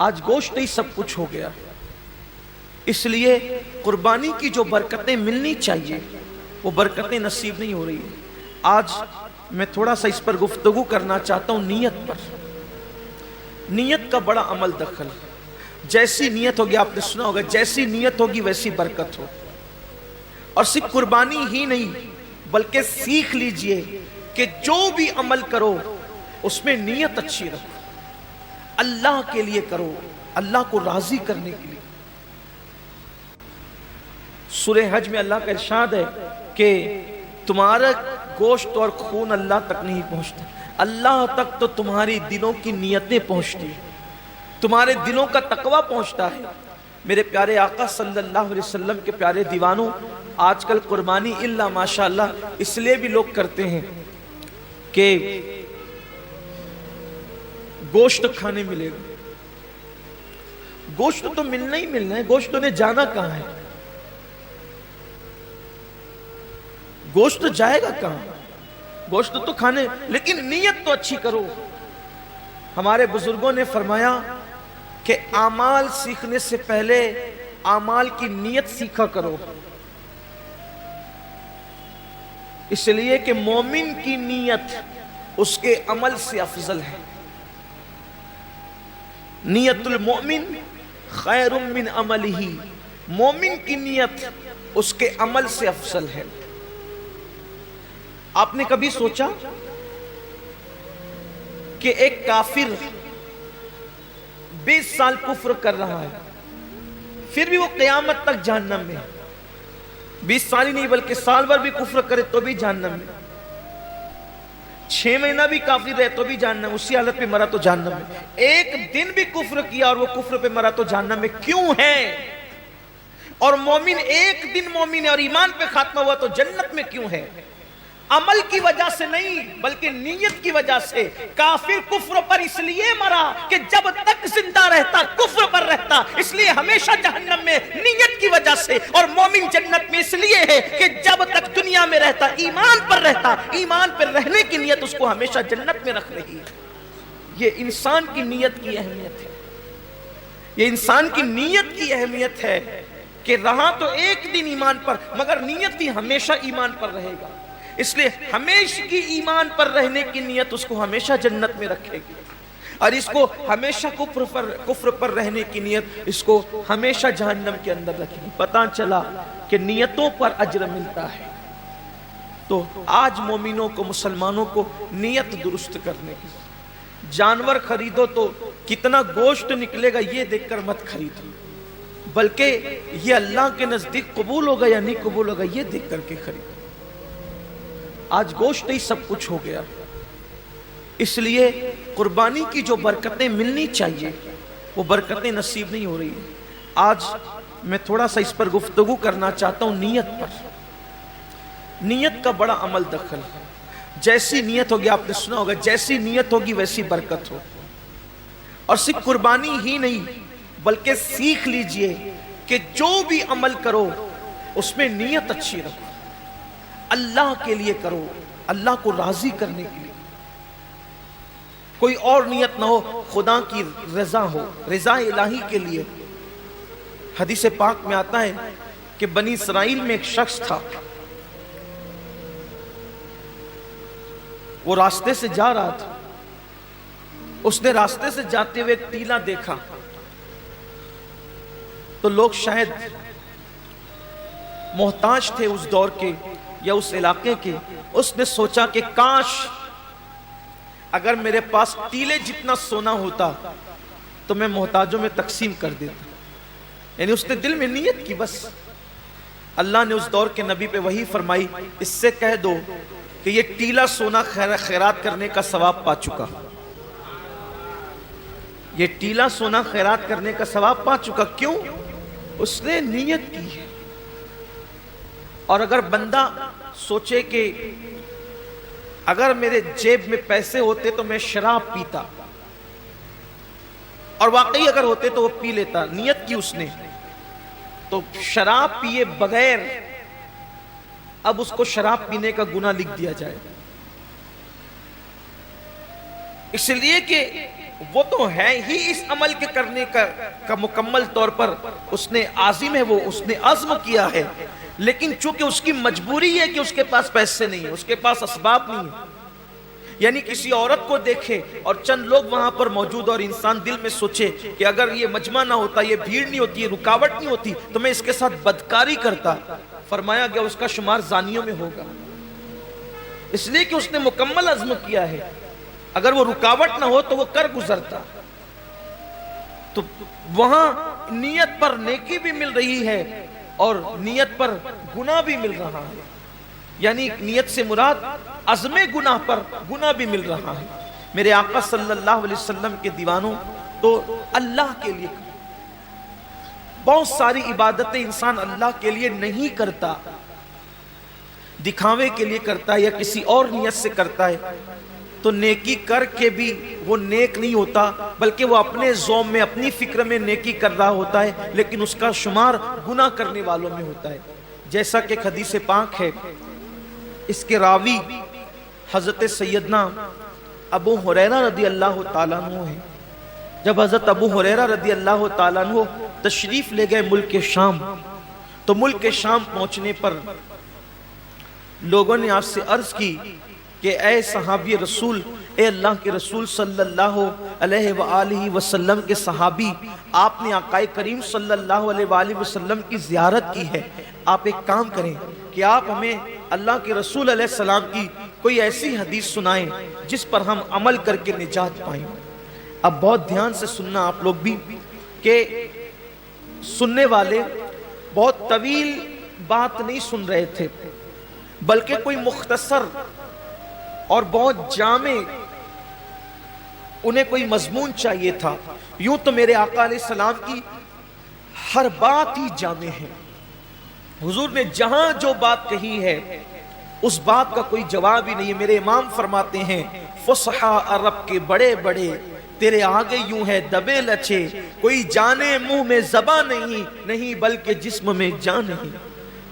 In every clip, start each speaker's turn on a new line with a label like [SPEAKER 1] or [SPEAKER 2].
[SPEAKER 1] آج گوشت ہی سب کچھ ہو گیا، اس لیے قربانی کی جو برکتیں ملنی چاہیے وہ برکتیں نصیب نہیں ہو رہی ہیں۔ آج میں تھوڑا سا اس پر گفتگو کرنا چاہتا ہوں، نیت پر۔ نیت کا بڑا عمل دخل، جیسی نیت ہوگی، آپ نے سنا ہوگا جیسی نیت ہوگی ویسی برکت ہو۔ اور صرف قربانی ہی نہیں بلکہ سیکھ لیجئے کہ جو بھی عمل کرو اس میں نیت اچھی رکھو، اللہ کے لیے کرو، اللہ کو راضی کرنے کے لیے۔ سورہ حج میں اللہ کا ارشاد ہے کہ تمہارا گوشت اور خون اللہ تک نہیں پہنچتا، اللہ تک تو تمہاری دلوں کی نیتیں پہنچتی ہیں، تمہارے دلوں کا تقوی پہنچتا ہے۔ میرے پیارے آقا صلی اللہ علیہ وسلم کے پیارے دیوانوں، آج کل قربانی اللہ ماشاءاللہ اس لیے بھی لوگ کرتے ہیں کہ گوشت کھانے ملے گا۔ گوشت تو ملنا ہی ملنا ہے، گوشت نے جانا کہاں ہے؟ گوشت جائے گا کہاں؟ گوشت تو کھانے، لیکن نیت تو اچھی کرو۔ ہمارے بزرگوں نے فرمایا کہ اعمال سیکھنے سے پہلے اعمال کی نیت سیکھا کرو، اس لیے کہ مومن کی نیت اس کے عمل سے افضل ہے۔ نیت المؤمن خیر من عملہ، مومن کی نیت اس کے عمل سے افضل ہے۔ آپ نے کبھی سوچا کہ ایک کافر 20 سال کفر کر رہا ہے پھر بھی وہ قیامت تک جہنم میں، 20 سال ہی نہیں بلکہ سال بھر بھی کفر کرے تو بھی جہنم میں، 6 مہینہ بھی کافر رہے تو بھی جہنم، اسی حالت پہ مرا تو جہنم میں، ایک دن بھی کفر کیا اور وہ کفر پہ مرا تو جہنم میں۔ کیوں ہے؟ اور مومن ایک دن مومن ہے اور ایمان پہ خاتمہ ہوا تو جنت میں کیوں ہے؟ عمل کی وجہ سے نہیں بلکہ نیت کی وجہ سے۔ کافر کفر پر اس لیے مرا کہ جب تک زندہ رہتا کفر پر رہتا، اس لیے ہمیشہ جہنم میں نیت کی وجہ سے، اور مومن جنت میں اس لیے ہے کہ جب تک دنیا میں رہتا ایمان پر رہتا، ایمان پر رہنے کی نیت اس کو ہمیشہ جنت میں رکھ رہی ہے۔ یہ انسان کی نیت کی اہمیت ہے، یہ انسان کی نیت کی اہمیت ہے کہ رہا تو ایک دن ایمان پر مگر نیت بھی ہمیشہ ایمان پر رہے گا، اس لیے ہمیشہ کی ایمان پر رہنے کی نیت اس کو ہمیشہ جنت میں رکھے گی، اور اس کو ہمیشہ کفر پر رہنے کی نیت اس کو ہمیشہ جہنم کے اندر رکھے گی۔ پتہ چلا کہ نیتوں پر اجر ملتا ہے۔ تو آج مومنوں کو، مسلمانوں کو نیت درست کرنے کی، جانور خریدو تو کتنا گوشت نکلے گا یہ دیکھ کر مت خریدو، بلکہ یہ اللہ کے نزدیک قبول ہوگا یا نہیں قبول ہوگا یہ دیکھ کر کے خریدو۔ آج گوشت ہی سب کچھ ہو گیا، اس لیے قربانی کی جو برکتیں ملنی چاہیے وہ برکتیں نصیب نہیں ہو رہی ہیں۔ آج میں تھوڑا سا اس پر گفتگو کرنا چاہتا ہوں، نیت پر۔ نیت کا بڑا عمل دخل، جیسی نیت ہوگی، آپ نے سنا ہوگا جیسی نیت ہوگی ویسی برکت ہو۔ اور صرف قربانی ہی نہیں بلکہ سیکھ لیجئے کہ جو بھی عمل کرو اس میں نیت اچھی رکھو، اللہ کے لیے کرو، اللہ کو راضی کرنے کے لیے، کوئی اور نیت نہ ہو، خدا کی رضا ہو، رضا الہی کے لیے۔ حدیث پاک میں آتا ہے کہ بنی اسرائیل میں ایک شخص تھا، وہ راستے سے جا رہا تھا، اس نے راستے سے جاتے ہوئے ایک ٹیلا دیکھا، تو لوگ شاید محتاج تھے اس دور کے یا اس علاقے کے، اس نے سوچا کہ کاش اگر میرے پاس ٹیلے جتنا سونا ہوتا تو میں محتاجوں میں تقسیم کر دیتا۔ یعنی اس نے دل میں نیت کی، بس اللہ نے اس دور کے نبی پہ وحی فرمائی، اس سے کہہ دو کہ یہ ٹیلا سونا خیرات کرنے کا ثواب پا چکا، یہ ٹیلا سونا خیرات کرنے کا ثواب پا چکا۔ کیوں؟ اس نے نیت کی ہے۔ اور اگر بندہ سوچے کہ اگر میرے جیب میں پیسے ہوتے تو میں شراب پیتا، اور واقعی اگر ہوتے تو وہ پی لیتا، نیت کی اس نے، تو شراب پیے بغیر اب اس کو شراب پینے کا گناہ لکھ دیا جائے، اس لیے کہ وہ تو ہے ہی اس عمل کے کرنے کا مکمل طور پر اس نے عازم ہے، وہ اس نے عزم کیا ہے، لیکن چونکہ اس کی مجبوری ہے کہ اس کے پاس پیسے نہیں ہیں، اس کے پاس اسباب نہیں ہیں، یعنی کسی عورت کو دیکھے اور چند لوگ وہاں پر موجود اور انسان دل میں سوچے کہ اگر یہ مجمع نہ ہوتا، یہ بھیڑ نہیں ہوتی، یہ رکاوٹ نہیں ہوتی تو میں اس کے ساتھ بدکاری کرتا، فرمایا گیا اس کا شمار زانیوں میں ہوگا، اس لیے کہ اس نے مکمل عزم کیا ہے، اگر وہ رکاوٹ نہ ہو تو وہ کر گزرتا۔ تو وہاں نیت پر نیکی بھی مل رہی ہے اور نیت پر گناہ بھی مل رہا ہے، یعنی نیت سے مراد عزم گناہ پر گناہ بھی مل رہا ہے۔ میرے آقا صلی اللہ علیہ وسلم کے دیوانوں، تو اللہ کے لیے بہت ساری عبادتیں انسان اللہ کے لیے نہیں کرتا، دکھاوے کے لیے کرتا ہے یا کسی اور نیت سے کرتا ہے، تو نیکی کر کے بھی وہ نیک نہیں ہوتا، بلکہ وہ اپنے ذوق میں اپنی فکر میں نیکی کر رہا ہوتا ہے، لیکن اس کا شمار گناہ کرنے والوں میں ہوتا ہے۔ جیسا کہ حدیث پاک ہے، اس کے راوی حضرت سیدنا ابو ہریرہ رضی اللہ تعالیٰ عنہ ہیں۔ جب حضرت ابو ہریرہ رضی اللہ تعالیٰ عنہ تشریف لے گئے ملک شام، تو ملک شام پہنچنے پر لوگوں نے آپ سے عرض کی کہ اے صحابی رسول، اے اللہ کے رسول صلی اللہ علیہ وآلہ وسلم کے صحابی، آپ نے آقا کریم صلی اللہ علیہ وآلہ وسلم کی زیارت کی ہے، آپ ایک کام کریں کہ آپ ہمیں اللہ کے رسول علیہ السلام کی کوئی ایسی حدیث سنائیں جس پر ہم عمل کر کے نجات پائیں۔ اب بہت دھیان سے سننا آپ لوگ بھی، کہ سننے والے بہت طویل بات نہیں سن رہے تھے، بلکہ کوئی مختصر اور بہت جامع انہیں کوئی مضمون چاہیے تھا۔ یوں تو میرے آقا علیہ السلام کی ہر بات ہی جامع ہے، حضور نے جہاں جو بات کہی ہے اس بات کا کوئی جواب ہی نہیں ہے۔ میرے امام فرماتے ہیں، فصحا عرب کے بڑے بڑے تیرے آگے یوں ہے دبے لچے، کوئی جانے منہ میں زباں نہیں بلکہ جسم میں جان نہیں۔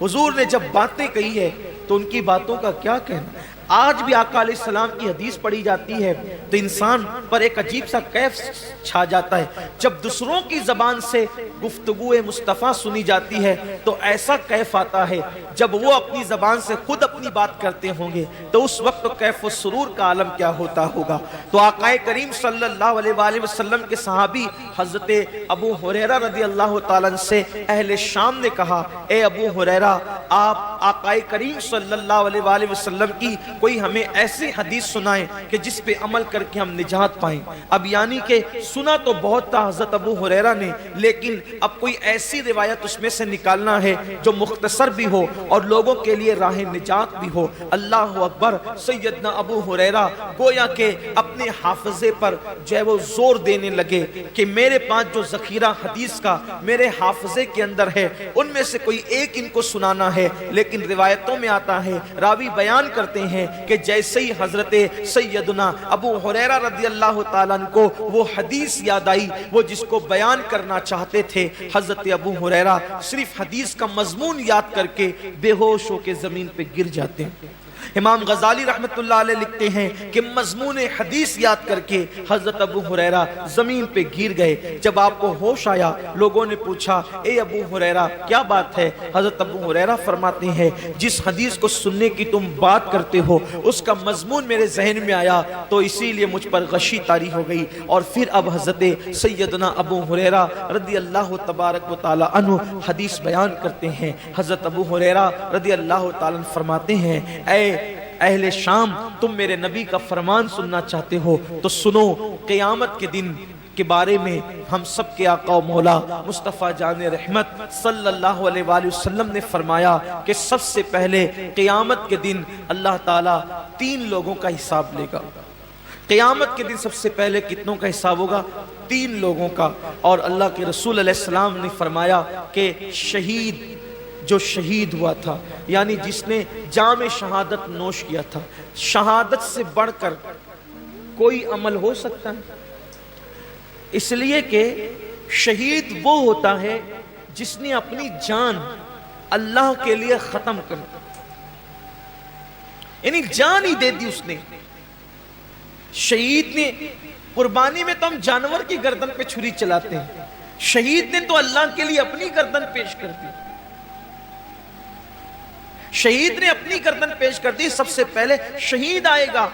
[SPEAKER 1] حضور نے جب باتیں کہی ہے تو ان کی باتوں کا کیا کہنا۔ آج بھی آقا علیہ السلام کی حدیث پڑھی جاتی ہے تو انسان پر ایک عجیب سا کیف چھا جاتا ہے۔ جب دوسروں کی زبان سے گفتگو مصطفیٰ سنی جاتی ہے تو ایسا کیف آتا ہے، جب وہ اپنی زبان سے خود اپنی بات کرتے ہوں گے تو اس وقت کیف و سرور کا عالم کیا ہوتا ہوگا۔ تو آقا کریم صلی اللہ علیہ وآلہ وسلم کے صحابی حضرت ابو ہریرہ رضی اللہ تعالیٰ سے اہل شام نے کہا، اے ابو ہریرہ، آپ آقا کریم صلی اللہ علیہ وآلہ وسلم کی کوئی ہمیں ایسی حدیث سنائیں کہ جس پہ عمل کر کے ہم نجات پائیں۔ اب یعنی کہ سنا تو بہت تھا حضرت ابو ہریرہ نے، لیکن اب کوئی ایسی روایت اس میں سے نکالنا ہے جو مختصر بھی ہو اور لوگوں کے لیے راہ نجات بھی ہو۔ اللہ اکبر۔ سیدنا ابو ہریرہ گویا کہ اپنے حافظے پر جو ہے وہ زور دینے لگے کہ میرے پاس جو ذخیرہ حدیث کا میرے حافظے کے اندر ہے ان میں سے کوئی ایک ان کو سنانا ہے۔ لیکن روایتوں میں آتا ہے، راوی بیان کرتے ہیں کہ جیسے ہی حضرت سیدنا ابو ہریرہ رضی اللہ تعالیٰ عنہ کو وہ حدیث یاد آئی، وہ جس کو بیان کرنا چاہتے تھے، حضرت ابو ہریرہ صرف حدیث کا مضمون یاد کر کے بے ہوش ہو کے زمین پہ گر جاتے ہیں۔ امام غزالی رحمت اللہ علیہ لکھتے ہیں کہ مضمون حدیث یاد کر کے حضرت ابو ہریرہ زمین پہ گر گئے۔ جب آپ کو ہوش آیا، لوگوں نے پوچھا، اے ابو ہریرہ کیا بات ہے؟ حضرت ابو ہریرہ فرماتے ہیں، جس حدیث کو سننے کی تم بات کرتے ہو اس کا مضمون میرے ذہن میں آیا تو اسی لیے مجھ پر غشی طاری ہو گئی۔ اور پھر اب حضرت سیدنا ابو ہریرہ رضی اللہ تبارک و تعالی عنہ حدیث بیان کرتے ہیں۔ حضرت ابو ہریرہ رضی اللہ تعالی عنہ فرماتے ہیں، اے اہل شام، تم میرے نبی کا فرمان سننا چاہتے ہو تو سنو، قیامت کے دن کے بارے میں ہم سب کے آقا و مولا مصطفیٰ جان رحمت صلی اللہ علیہ وآلہ وسلم نے فرمایا کہ سب سے پہلے قیامت کے دن اللہ تعالیٰ 3 لوگوں کا حساب لے گا۔ قیامت کے دن سب سے پہلے کتنوں کا حساب ہوگا؟ 3 لوگوں کا۔ اور اللہ کے رسول علیہ السلام نے فرمایا کہ شہید، جو شہید ہوا تھا، یعنی جس نے جام شہادت نوش کیا تھا، شہادت سے بڑھ کر کوئی عمل ہو سکتا ہے؟ اس لیے کہ شہید وہ ہوتا ہے جس نے اپنی جان اللہ کے لیے ختم کر، یعنی جان ہی دے دی اس نے۔ شہید نے قربانی میں تو ہم جانور کی گردن پہ چھری چلاتے ہیں، شہید نے تو اللہ کے لیے اپنی گردن پیش کر دی، شہید نے اپنی گردن پیش کر دی۔ سب سے پہلے شہید آئے گا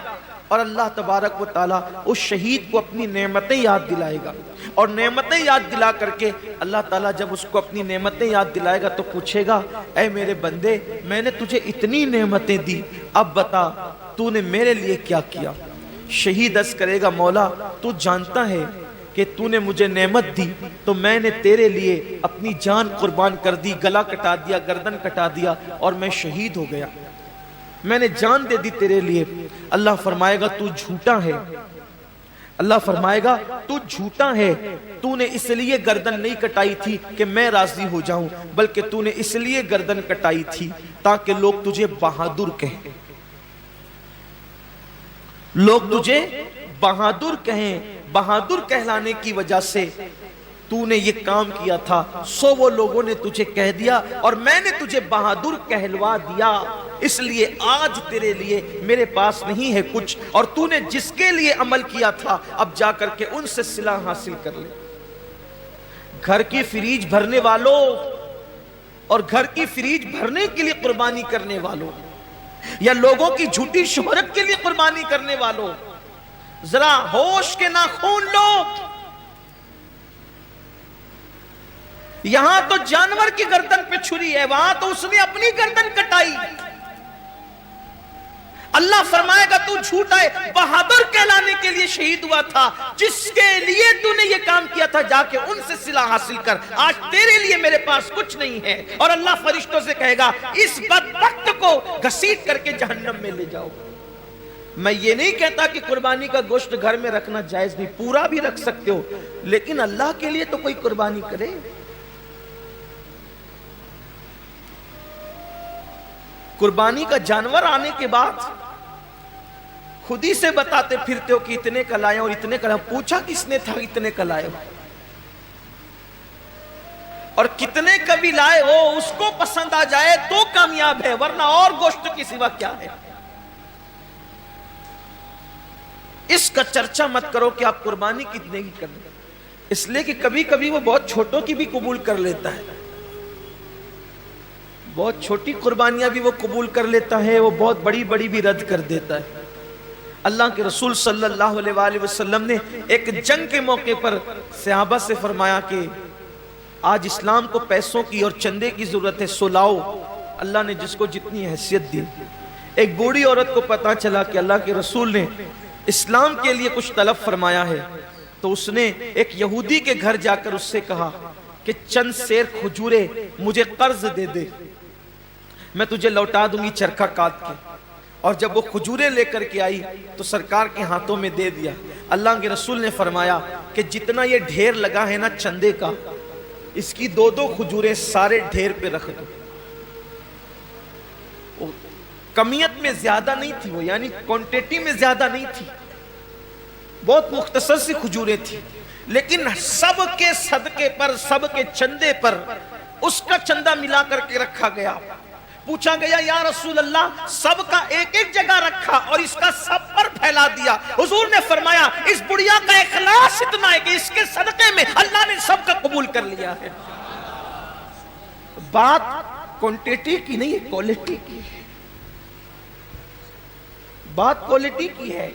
[SPEAKER 1] اور اللہ تبارک و تعالیٰ اس شہید کو اپنی نعمتیں یاد دلائے گا، اور نعمتیں یاد دلا کر کے اللہ تعالیٰ جب اس کو اپنی نعمتیں یاد دلائے گا تو پوچھے گا، اے میرے بندے، میں نے تجھے اتنی نعمتیں دی، اب بتا تو نے میرے لیے کیا کیا؟ شہید عرض کرے گا، مولا تو جانتا ہے کہ تو نے مجھے نعمت دی تو میں نے تیرے لیے اپنی جان قربان کر دی، گلا کٹا دیا، گردن کٹا دیا، اور میں شہید ہو گیا، میں نے جان دے دی تیرے لیے۔ اللہ فرمائے گا تو جھوٹا ہے، اللہ فرمائے گا تو جھوٹا ہے، تو نے اس لیے گردن نہیں کٹائی تھی کہ میں راضی ہو جاؤں، بلکہ تو نے اس لیے گردن کٹائی تھی تاکہ لوگ تجھے بہادر کہیں، لوگ تجھے بہادر کہیں، بہادر کہلانے کی وجہ سے تو نے یہ کام کیا تھا، سو وہ لوگوں نے تجھے کہہ دیا اور میں نے تجھے بہادر کہلوا دیا، اس لیے آج تیرے لیے میرے پاس نہیں ہے کچھ، اور تو نے جس کے لیے عمل کیا تھا اب جا کر کے ان سے صلہ حاصل کر لے۔ گھر کی فریج بھرنے والوں اور گھر کی فریج بھرنے کے لیے قربانی کرنے والوں، یا لوگوں کی جھوٹی شہرت کے لیے قربانی کرنے والوں، ذرا ہوش کے ناخون لو۔ یہاں تو جانور کی گردن پہ چھری ہے، وہاں تو اس نے اپنی گردن کٹائی۔ اللہ فرمائے گا تو جھوٹا ہے، بہادر کہلانے کے لیے شہید ہوا تھا، جس کے لیے تو نے یہ کام کیا تھا جا کے ان سے صلہ حاصل کر، آج تیرے لیے میرے پاس کچھ نہیں ہے۔ اور اللہ فرشتوں سے کہے گا اس بدبخت کو گھسیٹ کر کے جہنم میں لے جاؤ۔ میں یہ نہیں کہتا کہ قربانی کا گوشت گھر میں رکھنا جائز نہیں، پورا بھی رکھ سکتے ہو، لیکن اللہ کے لیے تو کوئی قربانی کرے۔ قربانی کا جانور آنے کے بعد خود ہی سے بتاتے پھرتے ہو کہ اتنے کا لائے اور اتنے کا لائے، پوچھا کس نے تھا اتنے کا لائے ہو؟ اور کتنے کا بھی لائے ہو اس کو پسند آ جائے تو کامیاب ہے، ورنہ اور گوشت کی سوا کیا ہے؟ اس کا چرچا مت کرو کہ آپ قربانی کتنے کی کریں، اس لیے کہ کبھی کبھی وہ بہت چھوٹوں کی بھی قبول کر لیتا ہے، بہت چھوٹی قربانیاں بھی وہ قبول کر لیتا ہے، وہ بہت بڑی بڑی بھی رد کر دیتا ہے۔ اللہ کے رسول صلی اللہ علیہ وآلہ وسلم نے ایک جنگ کے موقع پر صحابہ سے فرمایا کہ آج اسلام کو پیسوں کی اور چندے کی ضرورت ہے، سو لاؤ۔ اللہ نے جس کو جتنی حیثیت دی۔ ایک بوڑھی عورت کو پتا چلا کہ اللہ کے رسول نے اسلام کے لیے کچھ طلب فرمایا ہے، تو اس نے ایک یہودی کے گھر جا کر اس سے کہا کہ چند سیر کھجورے مجھے قرض دے دے، میں تجھے لوٹا دوں گی چرخہ کاٹ کے۔ اور جب وہ کھجورے لے کر کے آئی تو سرکار کے ہاتھوں میں دے دیا۔ اللہ کے رسول نے فرمایا کہ جتنا یہ ڈھیر لگا ہے نا چندے کا، اس کی دو دو کھجوریں سارے ڈھیر پہ رکھ دو۔ کمیت میں زیادہ نہیں تھی وہ، یعنی کوانٹیٹی میں زیادہ نہیں تھی، بہت مختصر سی کھجوریں تھی، لیکن سب کے صدقے پر، سب کے چندے پر اس کا چندہ ملا کر کے رکھا گیا۔ پوچھا گیا یا رسول اللہ سب کا ایک ایک جگہ رکھا اور اس کا سب پر پھیلا دیا؟ حضور نے فرمایا اس بڑھیا کا اخلاص اتنا ہے کہ اس کے صدقے میں اللہ نے سب کا قبول کر لیا ہے۔ بات کوانٹیٹی کی نہیں ہے، کوالٹی کی، بات کوالٹی کی ہے۔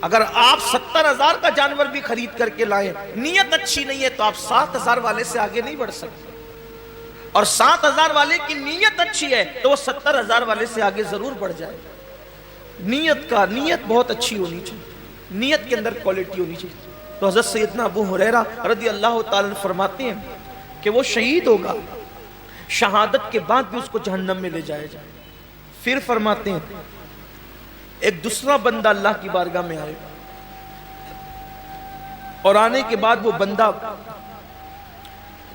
[SPEAKER 1] اگر آپ 70,000 کا جانور بھی خرید کر کے لائیں، نیت اچھی نہیں ہے تو آپ 7,000 والے سے آگے نہیں بڑھ سکتے، اور 7,000 والے کی نیت اچھی ہے تو وہ 70,000 والے سے آگے ضرور بڑھ جائے۔ نیت بہت اچھی ہونی چاہیے، نیت کے اندر کوالٹی ہونی چاہیے۔ تو حضرت سیدنا ابو ہریرہ رضی اللہ تعالیٰ عنہ فرماتے ہیں کہ وہ شہید ہوگا، شہادت کے بعد بھی اس کو جہنم میں لے جائے جائے۔ پھر فرماتے ہیں ایک دوسرا بندہ اللہ کی بارگاہ میں آئے، اور آنے کے بعد وہ بندہ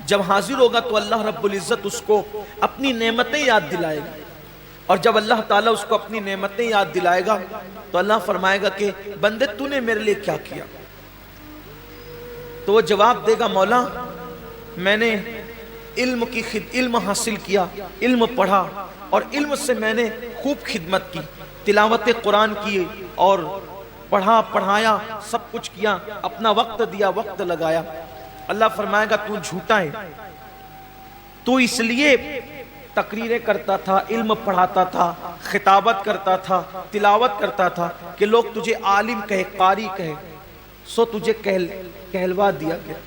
[SPEAKER 1] جب حاضر ہوگا تو اللہ رب العزت اس کو اپنی نعمتیں یاد دلائے گا، اور جب اللہ تعالیٰ اس کو اپنی نعمتیں یاد دلائے گا تو اللہ فرمائے گا کہ بندے تو نے میرے لیے کیا کیا؟ تو وہ جواب دے گا مولا میں نے علم حاصل کیا، علم پڑھا، اور علم سے میں نے خوب خدمت کی، تلاوت قرآن کی اور پڑھا پڑھایا سب کچھ کیا، اپنا وقت دیا، وقت لگایا. اللہ فرمائے گا تو جھوٹا ہے، تو اس لیے تقریریں کرتا تھا، علم پڑھاتا تھا، خطابت کرتا تھا، تلاوت کرتا تھا کہ لوگ تجھے عالم کہے، قاری کہے، سو تجھے کہلوا دیا گیا.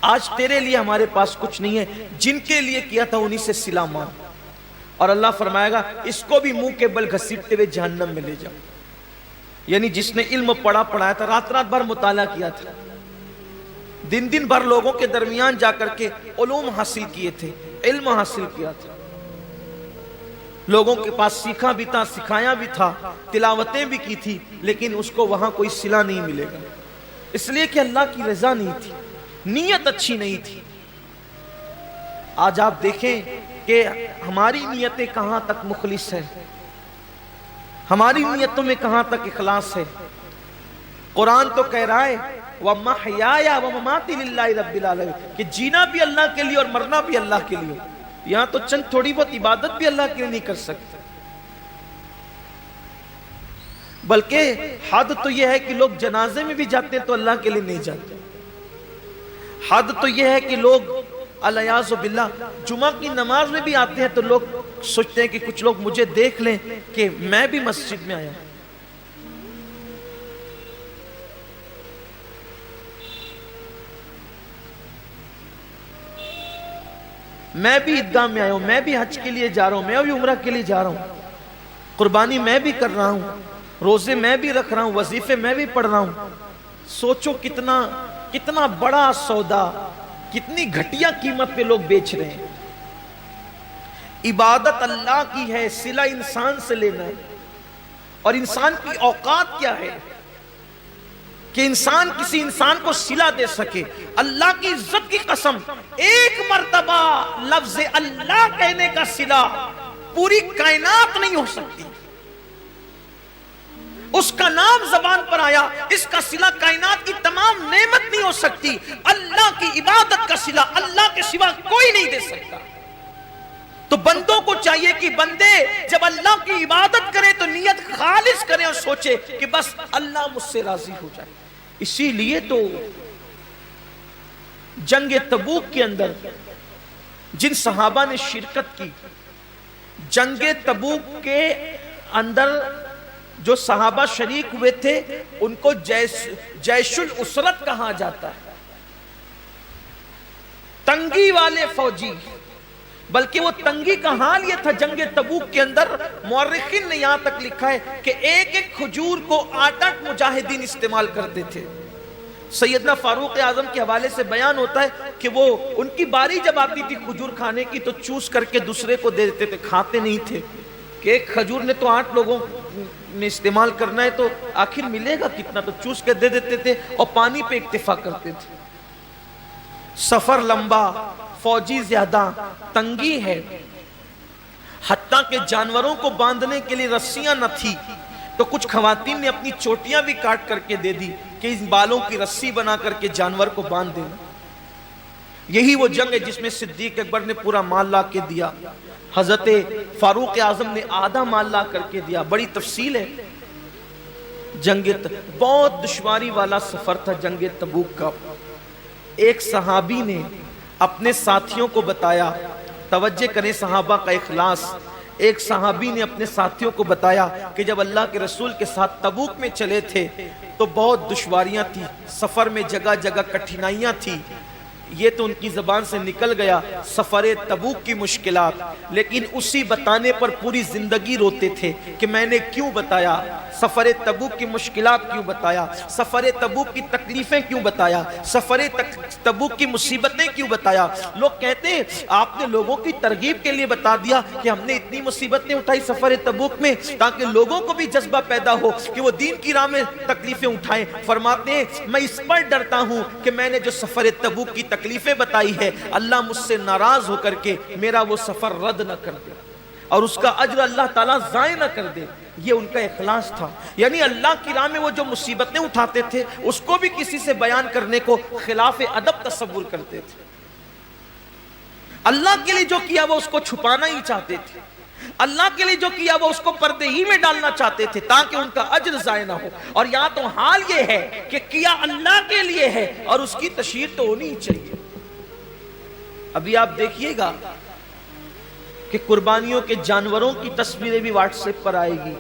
[SPEAKER 1] آج تیرے لیے ہمارے پاس کچھ نہیں ہے، جن کے لیے کیا تھا انہی سے صلہ مان. اور اللہ فرمائے گا اس کو بھی منہ کے بل گھسیٹتے ہوئے جہنم میں لے جاؤ. یعنی جس نے علم پڑھایا تھا، رات رات بھر مطالعہ کیا تھا، دن دن بھر لوگوں کے درمیان جا کر کے علوم حاصل کیے تھے، علم حاصل کیا تھا، لوگوں کے پاس سیکھا بھی تھا، سکھایا بھی تھا، تلاوتیں بھی کی تھی، لیکن اس کو وہاں کوئی صلہ نہیں ملے گا، اس لیے کہ اللہ کی رضا نہیں تھی، نیت اچھی نہیں تھی. آج آپ دیکھیں کہ ہماری نیتیں کہاں تک مخلص ہے، ہماری نیتوں میں کہاں تک اخلاص ہے. قرآن تو کہہ رہا ہے وَمَحْيَايَ وَمَمَاتِي لِلَّهِ رَبِّ الْعَالَمِينَ کہ جینا بھی اللہ کے لیے اور مرنا بھی اللہ کے لیے. یہاں تو چند تھوڑی بہت عبادت بھی اللہ کے لیے نہیں کر سکتے، بلکہ حد تو یہ ہے کہ لوگ جنازے میں بھی جاتے ہیں تو اللہ کے لیے نہیں جاتے. حد تو یہ ہے کہ لوگ الیاذ باللہ جمعہ کی نماز میں بھی آتے ہیں تو لوگ سوچتے ہیں کہ کچھ لوگ مجھے دیکھ لیں کہ میں بھی مسجد میں آیا. میں بھی عیدگاہ میں آیا ہوں، میں بھی حج کے لیے جا رہا ہوں، میں بھی عمرہ کے لیے جا رہا ہوں، قربانی میں بھی کر رہا ہوں، روزے میں بھی رکھ رہا ہوں، وظیفے میں بھی پڑھ رہا ہوں. سوچو کتنا بڑا سودا، کتنی گھٹیا قیمت پہ لوگ بیچ رہے ہیں. عبادت اللہ کی ہے، صلہ انسان سے لینا ہے. اور انسان کی اوقات کیا ہے کہ انسان کسی انسان کو صلہ دے سکے. اللہ کی عزت کی قسم، ایک مرتبہ لفظ اللہ کہنے کا صلہ پوری کائنات نہیں ہو سکتی. اس کا نام زبان پر آیا، اس کا صلہ کائنات کی تمام نعمت نہیں ہو سکتی. اللہ کی عبادت کا صلہ اللہ کے سوا کوئی نہیں دے سکتا. تو بندوں کو چاہیے کہ بندے جب اللہ کی عبادت کریں تو نیت خالص کریں اور سوچے کہ بس اللہ مجھ سے راضی ہو جائے. اسی لیے تو جنگ تبوک کے اندر جن صحابہ نے شرکت کی، جنگ تبوک کے اندر جو صحابہ شریک ہوئے تھے ان کو جیش الاسرت کہا جاتا ہے، تنگی والے فوجی. بلکہ وہ تنگی کا حال یہ تھا جنگ تبوک کے اندر، مورخین نے یہاں تک لکھا ہے کہ ایک ایک کھجور کو 8 مجاہدین استعمال کرتے تھے. سیدنا فاروق اعظم کے حوالے سے بیان ہوتا ہے کہ وہ ان کی باری جب آتی تھی کھجور کھانے کی تو چوس کر کے دوسرے کو دے دیتے تھے، کھاتے نہیں تھے کہ ایک کھجور نے تو 8 لوگوں میں استعمال کرنا ہے تو آخر ملے گا کتنا، تو چوس کے دے دیتے تھے اور پانی پہ اکتفا کرتے تھے. سفر لمبا، فوجی زیادہ، تنگی ہے، حتیٰ کہ جانوروں کو باندھنے کے لیے رسیاں نہ تھی تو کچھ خواتین نے اپنی چوٹیاں بھی کاٹ کر کے دے دی کہ اس بالوں کی رسی بنا کر کے جانور کو باندھ دینا. یہی وہ جنگ ہے جس میں صدیق اکبر نے پورا مال لا کے دیا، حضرت فاروق اعظم نے آدھا مال لا کر کے دیا. بڑی تفصیل ہے جنگ، بہت دشواری والا سفر تھا جنگ تبوک کا. ایک صحابی نے اپنے ساتھیوں کو بتایا، توجہ کریں صحابہ کا اخلاص، ایک صحابی نے اپنے ساتھیوں کو بتایا کہ جب اللہ کے رسول کے ساتھ تبوک میں چلے تھے تو بہت دشواریاں تھی، سفر میں جگہ جگہ کٹھنائیاں تھی. یہ تو ان کی زبان سے نکل گیا سفر تبوک کی مشکلات، لیکن اسی بتانے پر پوری زندگی روتے تھے کہ میں نے کیوں بتایا، سفر تبوک کی مشکلات کیوں بتایا، سفر تبوک کی تکلیفیں کیوں بتایا، سفر تبوک کی مصیبتیں کیوں بتایا. لوگ کہتے ہیں آپ نے لوگوں کی ترغیب کے لیے بتا دیا کہ ہم نے اتنی مصیبتیں اٹھائی سفر تبوک میں تاکہ لوگوں کو بھی جذبہ پیدا ہو کہ وہ دین کی راہ میں تکلیفیں اٹھائیں. فرماتے ہیں میں اس پر ڈرتا ہوں کہ میں نے جو سفر تبوک کی تکلیفیں بتائی ہے اللہ مجھ سے ناراض ہو کر کے میرا وہ سفر رد نہ کر دے اور اس کا اجر اللہ تعالیٰ ضائع نہ کر دے. یہ ان کا اخلاص تھا. یعنی اللہ کی راہ میں وہ جو مصیبتیں اٹھاتے تھے اس کو بھی کسی سے بیان کرنے کو خلاف ادب تصور کرتے تھے. اللہ کے لیے جو کیا وہ اس کو چھپانا ہی چاہتے تھے. اللہ کے لیے جو کیا وہ اس کو پردے ہی میں ڈالنا چاہتے تھے تاکہ ان کا اجر ضائع نہ ہو. اور یہاں تو حال یہ ہے کہ کیا اللہ کے لیے ہے اور اس کی تشہیر تو ہونی ہی چاہیے. ابھی آپ دیکھیے گا کہ قربانیوں کے جانوروں کی تصویریں بھی واٹس ایپ پر آئے گی.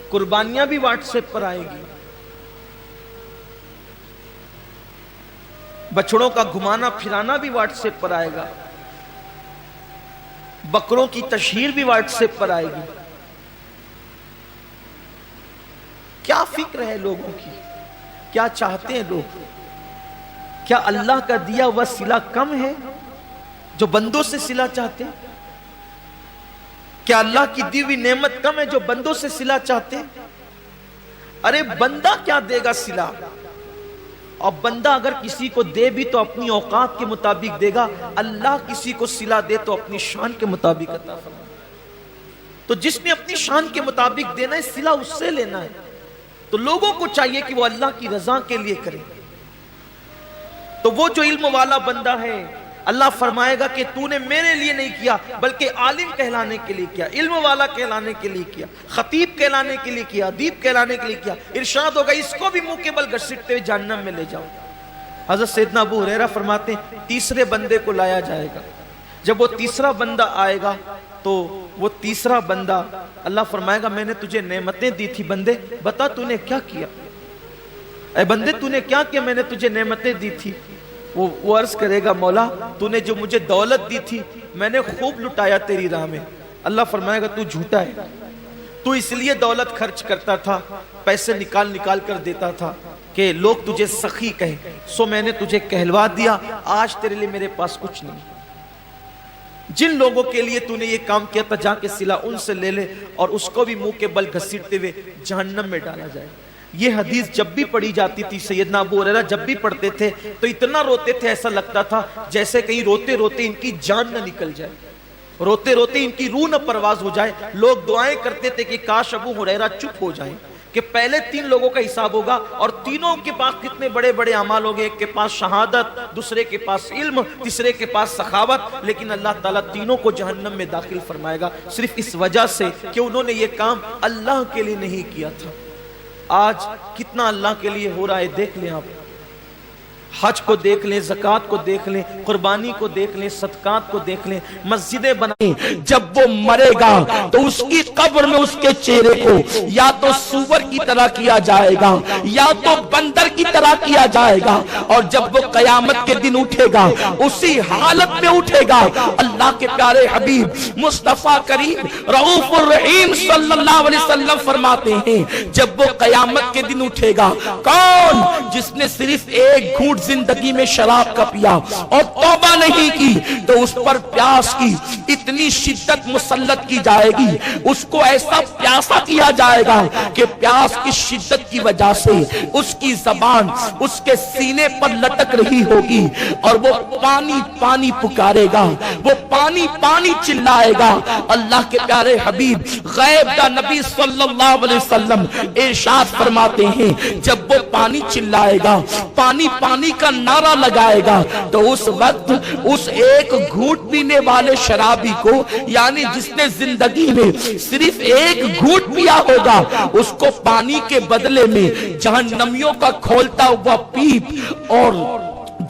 [SPEAKER 1] قربانیاں بھی واٹس ایپ پر آئے گی. بچڑوں کا گھمانا پھرانا بھی واٹس ایپ پر آئے گا. بکروں کی تشہیر بھی واٹس ایپ پر آئے گی. کیا فکر ہے لوگوں کی؟ کیا چاہتے ہیں لوگ؟ کیا اللہ کا دیا ہوا صلہ کم ہے جو بندوں سے صلہ چاہتے ہیں؟ کیا اللہ کی دی ہوئی نعمت کم ہے جو بندوں سے صلہ چاہتے ہیں؟ ارے بندہ کیا دے گا صلہ؟ اور بندہ اگر کسی کو دے بھی تو اپنی اوقات کے مطابق دے گا. اللہ کسی کو صلہ دے تو اپنی شان کے مطابق عطا فرمائے. تو جس نے اپنی شان کے مطابق دینا ہے صلہ اس سے لینا ہے. تو لوگوں کو چاہیے کہ وہ اللہ کی رضا کے لیے کریں. تو وہ جو علم والا بندہ ہے اللہ فرمائے گا کہ تو نے میرے لیے نہیں کیا بلکہ عالم کہلانے کے لیے کیا, علم والا کہلانے کے لیے کیا, خطیب کہلانے کے لیے کیا, ادیب کہلانے کے لیے کیا. ارشاد ہوگا اس کو بھی منہ کے بل گھسیٹتے ہوئے جہنم میں لے جاؤ. حضرت سیدنا ابو ہریرہ فرماتے ہیں تیسرے بندے کو لایا جائے گا. جب وہ تیسرا بندہ آئے گا تو وہ تیسرا بندہ اللہ فرمائے گا میں نے تجھے نعمتیں دی تھی بندے, بتا تو نے کیا کیا؟ اے بندے تو نے کیا کیا؟ میں نے تجھے نعمتیں دی تھی. وہ عرض کرے گا مولا تو نے جو مجھے دولت دی تھی میں نے خوب لٹایا تیری راہ میں. اللہ فرمائے گا تو جھوٹا ہے, تو اس لیے دولت خرچ کرتا تھا, پیسے نکال نکال کر دیتا تھا کہ لوگ تجھے سخی کہیں, سو میں نے تجھے کہلوا دیا, آج تیرے لیے میرے پاس کچھ نہیں. جن لوگوں کے لیے تو نے یہ کام کیا تھا جا کے صلہ ان سے لے لے اور اس کو بھی منہ کے بل گھسیٹتے ہوئے جہنم میں ڈالا جائے. یہ حدیث جب بھی پڑھی جاتی تھی سیدنا ابو ہریرہ جب بھی پڑھتے تھے تو اتنا روتے تھے ایسا لگتا تھا جیسے کہیں روتے روتے ان کی جان نہ نکل جائے, روتے روتے ان کی روح نہ پرواز ہو جائے. لوگ دعائیں کرتے تھے کہ کاش ابو ہریرہ چپ ہو جائیں کہ پہلے 3 لوگوں کا حساب ہوگا اور تینوں کے پاس کتنے بڑے بڑے اعمال ہوگے, ایک کے پاس شہادت, دوسرے کے پاس علم, تیسرے کے پاس سخاوت, لیکن اللہ تعالیٰ تینوں کو جہنم میں داخل فرمائے گا صرف اس وجہ سے کہ انہوں نے یہ کام اللہ کے لیے نہیں کیا تھا. آج کتنا اللہ کے لیے ہو رہا ہے دیکھ لیں آپ. حج کو دیکھ لیں, زکوٰۃ کو دیکھ لیں, قربانی کو دیکھ لیں, صدقات کو دیکھ لیں, مسجدیں بنائیں. جب وہ مرے گا تو اس کی قبر میں اس کے چہرے کو یا تو سور کی طرح کیا جائے گا یا تو بندر کی طرح کیا جائے گا, اور جب وہ قیامت کے دن اٹھے گا اسی حالت میں اٹھے گا. اللہ کے پیارے حبیب مصطفیٰ کریم رؤوف الرحیم صلی اللہ علیہ وسلم فرماتے ہیں جب وہ قیامت کے دن اٹھے گا, کون؟ جس نے صرف ایک گھونٹ زندگی میں شراب کا پیا اور توبہ نہیں کی تو اس پر پیاس کی اتنی شدت مسلط کی جائے گی, اس کو ایسا پیاسا کیا جائے گا کہ پیاس کی شدت کی وجہ سے اس کی زبان اس کے سینے پر لٹک رہی ہوگی اور وہ پانی پانی پکارے گا, وہ پانی پانی چلائے گا. اللہ کے پیارے حبیب غیب دا نبی صلی اللہ علیہ وسلم ارشاد فرماتے ہیں جب وہ پانی چلائے گا, پانی پانی کا نعرہ لگائے گا تو اس وقت اس ایک گھونٹ پینے والے شرابی کو, یعنی جس نے زندگی میں صرف ایک گھونٹ پیا ہوگا, اس کو پانی کے بدلے میں جہنمیوں کا کھولتا ہوا پیپ اور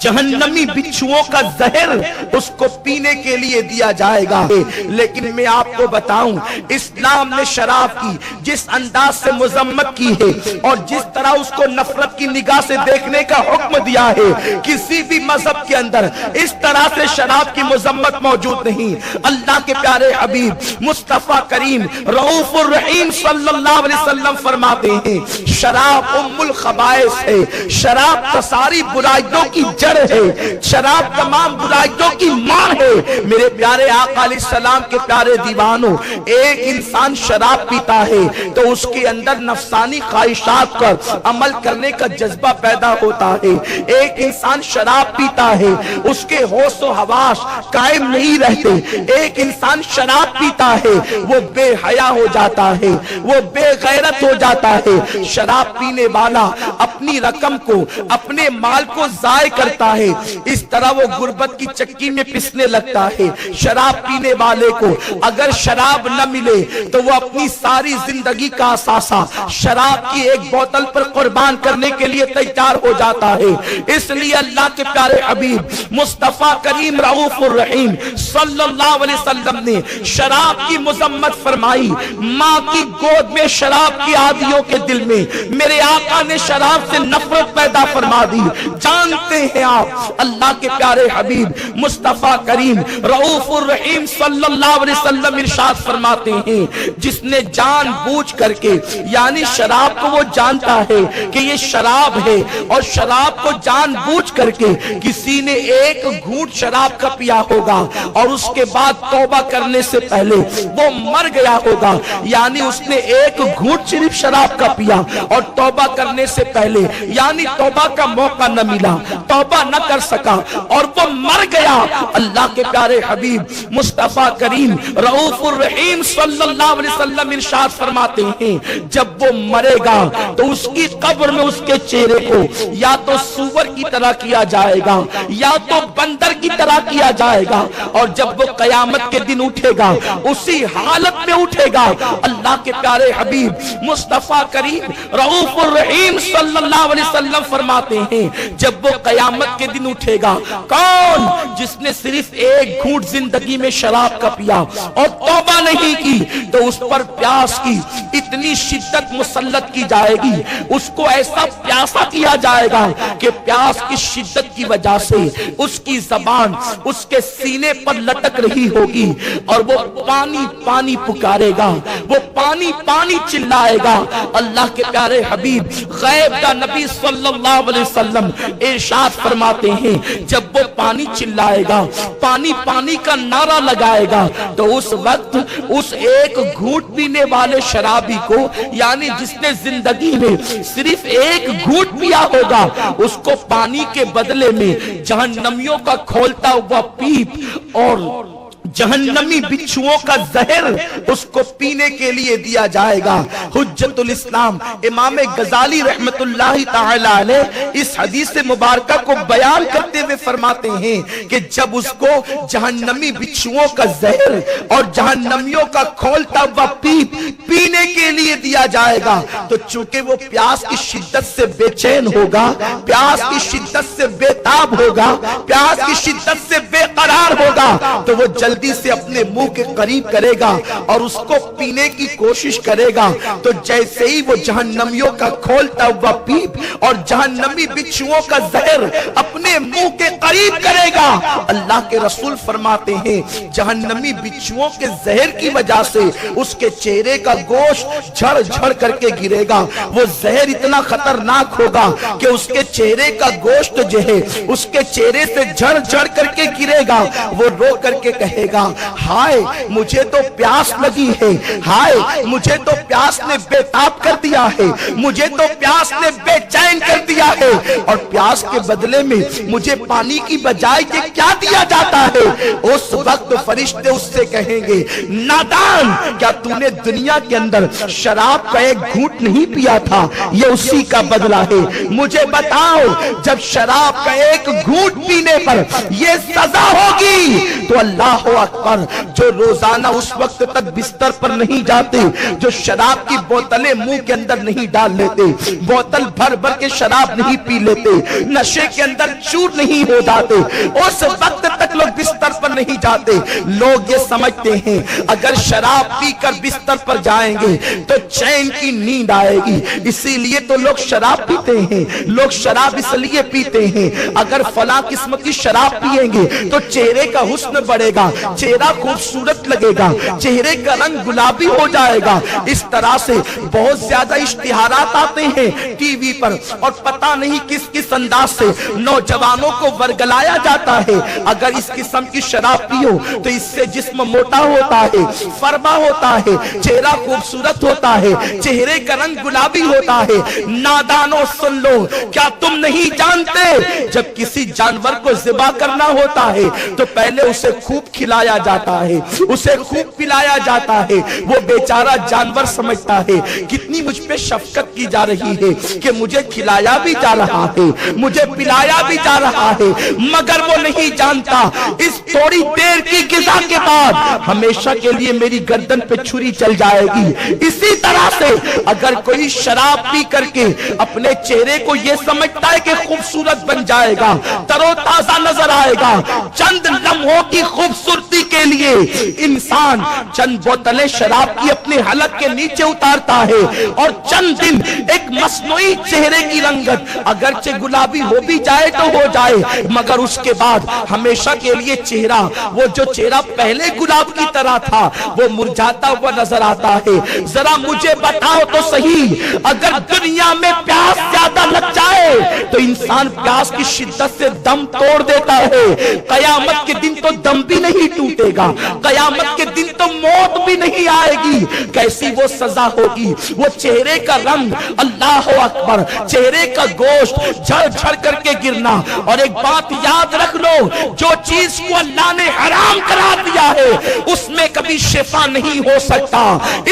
[SPEAKER 1] جہنمی بچھوؤں کا زہر اس کو پینے کے لیے دیا جائے گا. لیکن میں آپ کو بتاؤں اسلام نے شراب کی جس انداز سے مذمت کی ہے اور جس طرح اس کو نفرت کی نگاہ سے دیکھنے کا حکم دیا ہے, کسی بھی مذہب کے اندر اس طرح سے شراب کی مذمت موجود نہیں. اللہ کے پیارے حبیب مصطفیٰ کریم رؤوف الرحیم صلی اللہ علیہ وسلم فرماتے ہیں شراب ام الخبائث ہے, شراب ساری برائیوں کی جڑ ہے, شراب تمام برائیوں کی ماں ہے. میرے پیارے آقا علیہ السلام کے پیارے دیوانوں, ایک انسان شراب پیتا ہے تو اس کے اندر نفسانی خواہشات پر عمل کرنے کا جذبہ پیدا ہوتا ہے. ایک انسان شراب پیتا ہے اس کے ہوش و حواس قائم نہیں رہتے. ایک انسان شراب پیتا ہے وہ بے حیا ہو جاتا ہے, وہ بے غیرت ہو جاتا ہے. شراب پینے والا اپنی رقم کو, اپنے مال کو ضائع کر
[SPEAKER 2] کرتا ہے اس طرح وہ غربت کی چکی میں پسنے لگتا ہے۔ شراب پینے والے کو اگر شراب نہ ملے تو وہ اپنی ساری زندگی کا اثاثہ شراب کی ایک بوتل پر قربان کرنے کے لیے تیار ہو جاتا ہے۔ اس لیے اللہ کے پیارے حبیب مصطفیٰ کریم رؤوف الرحیم صلی اللہ علیہ وسلم نے شراب کی مذمت فرمائی۔ ماں کی گود میں شراب کی عادیوں کے دل میں میرے آقا نے شراب سے نفرت پیدا فرما دی۔ جانتے ہیں آپ اللہ کے پیارے حبیب مصطفیٰ کریم رؤوف الرحیم صلی اللہ علیہ وسلم ارشاد فرماتے ہیں جس نے جان بوجھ کر کے یعنی شراب کو وہ جانتا ہے کہ یہ شراب ہے اور شراب کو جان بوجھ کر کے کسی نے ایک گھونٹ شراب کا پیا ہوگا اور اس کے بعد توبہ کرنے سے پہلے وہ مر گیا ہوگا، یعنی اس نے ایک گھونٹ صرف شراب کا پیا اور توبہ کرنے سے پہلے یعنی توبہ کا موقع نہ ملا، توبہ نہ کر سکا اور وہ مر گیا۔ اللہ کے پیارے حبیب مصطفیٰ کریم رؤوف الرحیم صلی اللہ علیہ وسلم ارشاد فرماتے ہیں جب وہ مرے گا تو اس کی قبر میں اس کے چہرے کو یا تو سور کی طرح کیا جائے گا یا تو بندر کی طرح کیا جائے گا، اور جب وہ قیامت کے دن اٹھے گا اسی حالت میں اٹھے گا۔ اللہ کے پیارے حبیب مصطفیٰ کریم رؤوف الرحیم صلی اللہ علیہ وسلم فرماتے ہیں جب وہ قیامت کے دن اٹھے گا کون؟ جس نے صرف ایک گھونٹ زندگی میں شراب کا پیا اور توبہ نہیں کی تو اس پر پیاس کی اتنی شدت مسلط کی جائے گی، اس کو ایسا پیاسا کیا جائے گا کہ پیاس کی شدت کی وجہ سے اس کی زبان اس کے سینے پر لٹک رہی ہوگی اور وہ پانی پانی پکارے گا، وہ پانی پانی چلائے گا۔ اللہ کے پیارے حبیب غیب کا نبی صلی اللہ علیہ وسلم ارشاد فرماتے ہیں جب وہ پانی چلائے گا، پانی پانی کا نعرہ لگائے گا تو اس وقت اس ایک گھونٹ پینے والے شرابی کو یعنی جس نے زندگی میں صرف ایک گھونٹ پیا ہوگا اس کو پانی کے بدلے میں جہنمیوں کا کھولتا ہوا پیپ اور جہنمی بچھوؤں کا زہر اس کو پینے کے لیے دیا جائے گا۔ حجت الاسلام امام غزالی رحمت اللہ تعالی علیہ اس حدیث مبارکہ کو بیان کرتے ہوئے فرماتے ہیں کہ جب اس کو جہنمی بچھوؤں کا زہر اور جہنمیوں کا کھولتا ہوا پیپ پینے کے لیے دیا جائے گا تو چونکہ وہ پیاس کی شدت سے بے چین ہوگا، پیاس کی شدت سے بے تاب ہوگا، پیاس کی شدت سے بے قرار ہوگا تو وہ جلدی سے اپنے منہ کے قریب کرے گا اور اس کو پینے کی کوشش کرے گا تو جیسے ہی وہ جہنمیوں کا کھولتا ہوا پیپ اور جہنمی بچھوؤں کا زہر اپنے منہ کے قریب کرے گا، اللہ کے رسول فرماتے ہیں جہنمی بچھوؤں کے زہر کی وجہ سے اس کے چہرے کا گوشت جھڑ جھڑ کر کے گرے گا۔ وہ زہر اتنا خطرناک ہوگا کہ اس کے چہرے کا گوشت جو ہے اس کے چہرے سے جھڑ جھڑ کر کے گرے گا۔ وہ رو کر کے کہے گا ہائے مجھے تو پیاس لگی ہے، ہائے مجھے تو پیاس نے بے تاب کر دیا ہے، مجھے تو پیاس نے بے چین کر دیا ہے اور پیاس کے بدلے میں مجھے پانی کی بجائے یہ کیا دیا جاتا ہے۔ اس وقت فرشتے اس سے کہیں گے نادان کیا تو نے دنیا کے اندر شراب کا ایک گھونٹ نہیں پیا تھا؟ یہ اسی کا بدلہ ہے۔ مجھے بتاؤ جب شراب کا ایک گھونٹ پینے پر یہ سزا ہوگی تو اللہ اکبر جو روزانہ اس وقت تک بستر پر نہیں جاتے، جو شراب کی بوتلیں منہ کے اندر نہیں ڈال لیتے، بوتل بھر بھر کے شراب نہیں پی لیتے، نشے کے اندر چور نہیں ہو جاتے، اس وقت تک لوگ بستر پر نہیں جاتے۔ لوگ یہ سمجھتے ہیں اگر شراب پی کر بستر پر جائیں گے تو چین کی نیند آئے گی، اسی لیے تو لوگ شراب پیتے ہیں۔ لوگ شراب اس لیے پیتے ہیں اگر فلاں قسم کی شراب پیئیں گے تو چہرے کا حسن بڑھے گا، چہرہ خوبصورت لگے گا، چہرے کا رنگ گلابی ہو جائے گا۔ اس طرح سے بہت زیادہ اشتہارات آتے ہیں ٹی وی پر اور پتہ نہیں کس کس انداز سے نوجوانوں کو ورگلایا جاتا ہے اگر اس قسم کی شراب پیو تو اس سے جسم موٹا ہوتا ہے، فربا ہوتا ہے، چہرہ خوبصورت ہوتا ہے، چہرے کا رنگ گلابی ہوتا ہے۔ نادانوں سن لو، کیا تم نہیں جانتے جب کسی جانور کو ذبح کرنا ہوتا ہے تو پہلے اسے خوب کھلایا کھلایا جاتا ہے, اسے خوب پلایا جاتا ہے, وہ بیچارہ جانور سمجھتا ہے کتنی مجھ پہ شفقت کی جا رہی ہے کہ مجھے کھلایا بھی جا رہا ہے, مجھے پلایا بھی جا رہا ہے, مگر وہ نہیں جانتا اس تھوڑی دیر کی غذا کے بعد ہمیشہ کے لیے میری گردن پہ چھری چل جائے گی. اسی طرح سے اگر کوئی شراب پی کر کے اپنے چہرے کو یہ سمجھتا ہے کہ خوبصورت بن جائے گا, ترو تازہ نظر آئے گا, چند لمحوں کی خوبصورتی کے لیے انسان چند بوتلیں شراب کی اپنے حلق کے نیچے اتارتا ہے اور چند دن ایک مصنوعی چہرے کی رنگت اگرچہ گلابی ہو بھی جائے تو ہو جائے, مگر اس کے بعد ہمیشہ کے لیے چہرہ, وہ جو چہرہ پہلے گلاب کی طرح تھا وہ مرجھاتا ہوا نظر آتا ہے. ذرا مجھے بتاؤ تو صحیح, اگر دنیا میں پیاس زیادہ لگ جائے تو انسان پیاس کی شدت سے دم توڑ دیتا ہے, قیامت کے دن تو دم بھی نہیں ٹوٹے گا, قیامت کے دن تو موت بھی نہیں آئے گی. کیسی وہ سزا ہوگی, وہ چہرے کا رنگ, اللہ اکبر, چہرے کا گوشت جھڑ جھڑ کر کے گرنا. اور ایک بات یاد رکھ لو, جو چیز کو اللہ نے حرام کرا دیا ہے اس میں کبھی شفا نہیں ہو سکتا,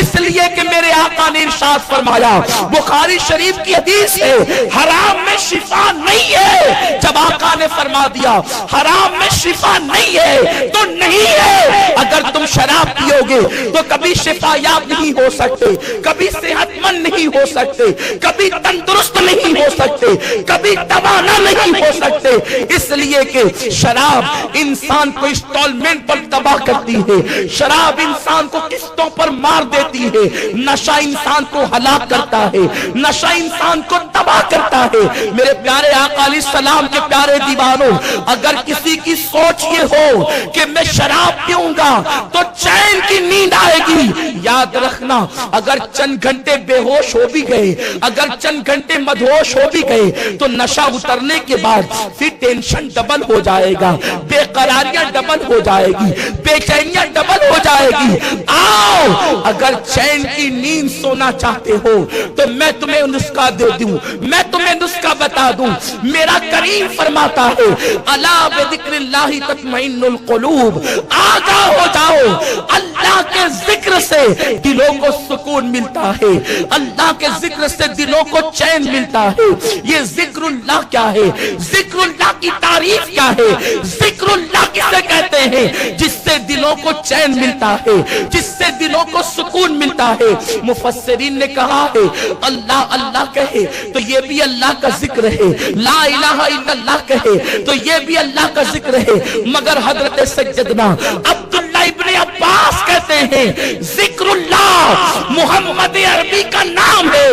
[SPEAKER 2] اس لیے کہ میرے آقا نے ارشاد فرمایا, بخاری شریف کی حدیث ہے, حرام میں شفا نہیں ہے. جب آقا نے فرما دیا حرام میں شفا نہیں ہے تو نہیں ہے. اگر تم شراب پیو گے تو کبھی شفا یاب نہیں ہو سکتے, کبھی صحت مند نہیں ہو سکتے, کبھی تندرست نہیں ہو سکتے, کبھی توانا نہیں ہو سکتے, اس لیے کہ شراب انسان کو انسٹالمنٹ پر تباہ کرتی ہے, شراب انسان کو قسطوں پر مار دیتی ہے, نشہ انسان کو ہلاک کرتا ہے, نشہ انسان کو تباہ کرتا ہے. میرے پیارے آقا علیہ السلام کے پیارے دیوانوں, اگر کسی کی سوچ یہ ہو کہ میں شراب پیوں گا تو چین کی نیند آئے گی, یاد رکھنا اگر چند گھنٹے بے ہوش ہو بھی گئے, اگر چند گھنٹے مدہوش ہو بھی گئے تو نشہ اترنے کے بعد پھر ٹینشن ڈبل ہو جائے گا, بے قراریاں ڈبل ہو جائے گی, بے چینیاں ڈبل ہو جائے گی. آؤ اگر چین کی نیند سونا چاہتے ہو تو میں تمہیں نسخہ دے دوں, میں تمہیں نسخہ بتا دوں. میرا کریم فرماتا ہے, الا بذکر اللہ تطمئن القلوب, آگاہ ہو جاؤ, اللہ کے ذکر سے دلوں کو سکون ملتا ہے, اللہ کے ذکر سے دلوں کو چین ملتا ہے. یہ ذکر اللہ کیا ہے, ذکر اللہ کی تعریف کیا ہے, ذکر اللہ کسے کہتے ہیں, جس سے دلوں کو چین ملتا ہے, جس سے دلوں کو سکون ملتا ہے. مفسرین نے کہا ہے اللہ اللہ کہے تو یہ بھی اللہ کا ذکر ہے, لا الہ الا اللہ کہے تو یہ بھی اللہ کا ذکر ہے. مگر حضرت سیدنا عبداللہ ابن عباس کہتے ہیں ذکر اللہ محمد عربی کا نام ہے,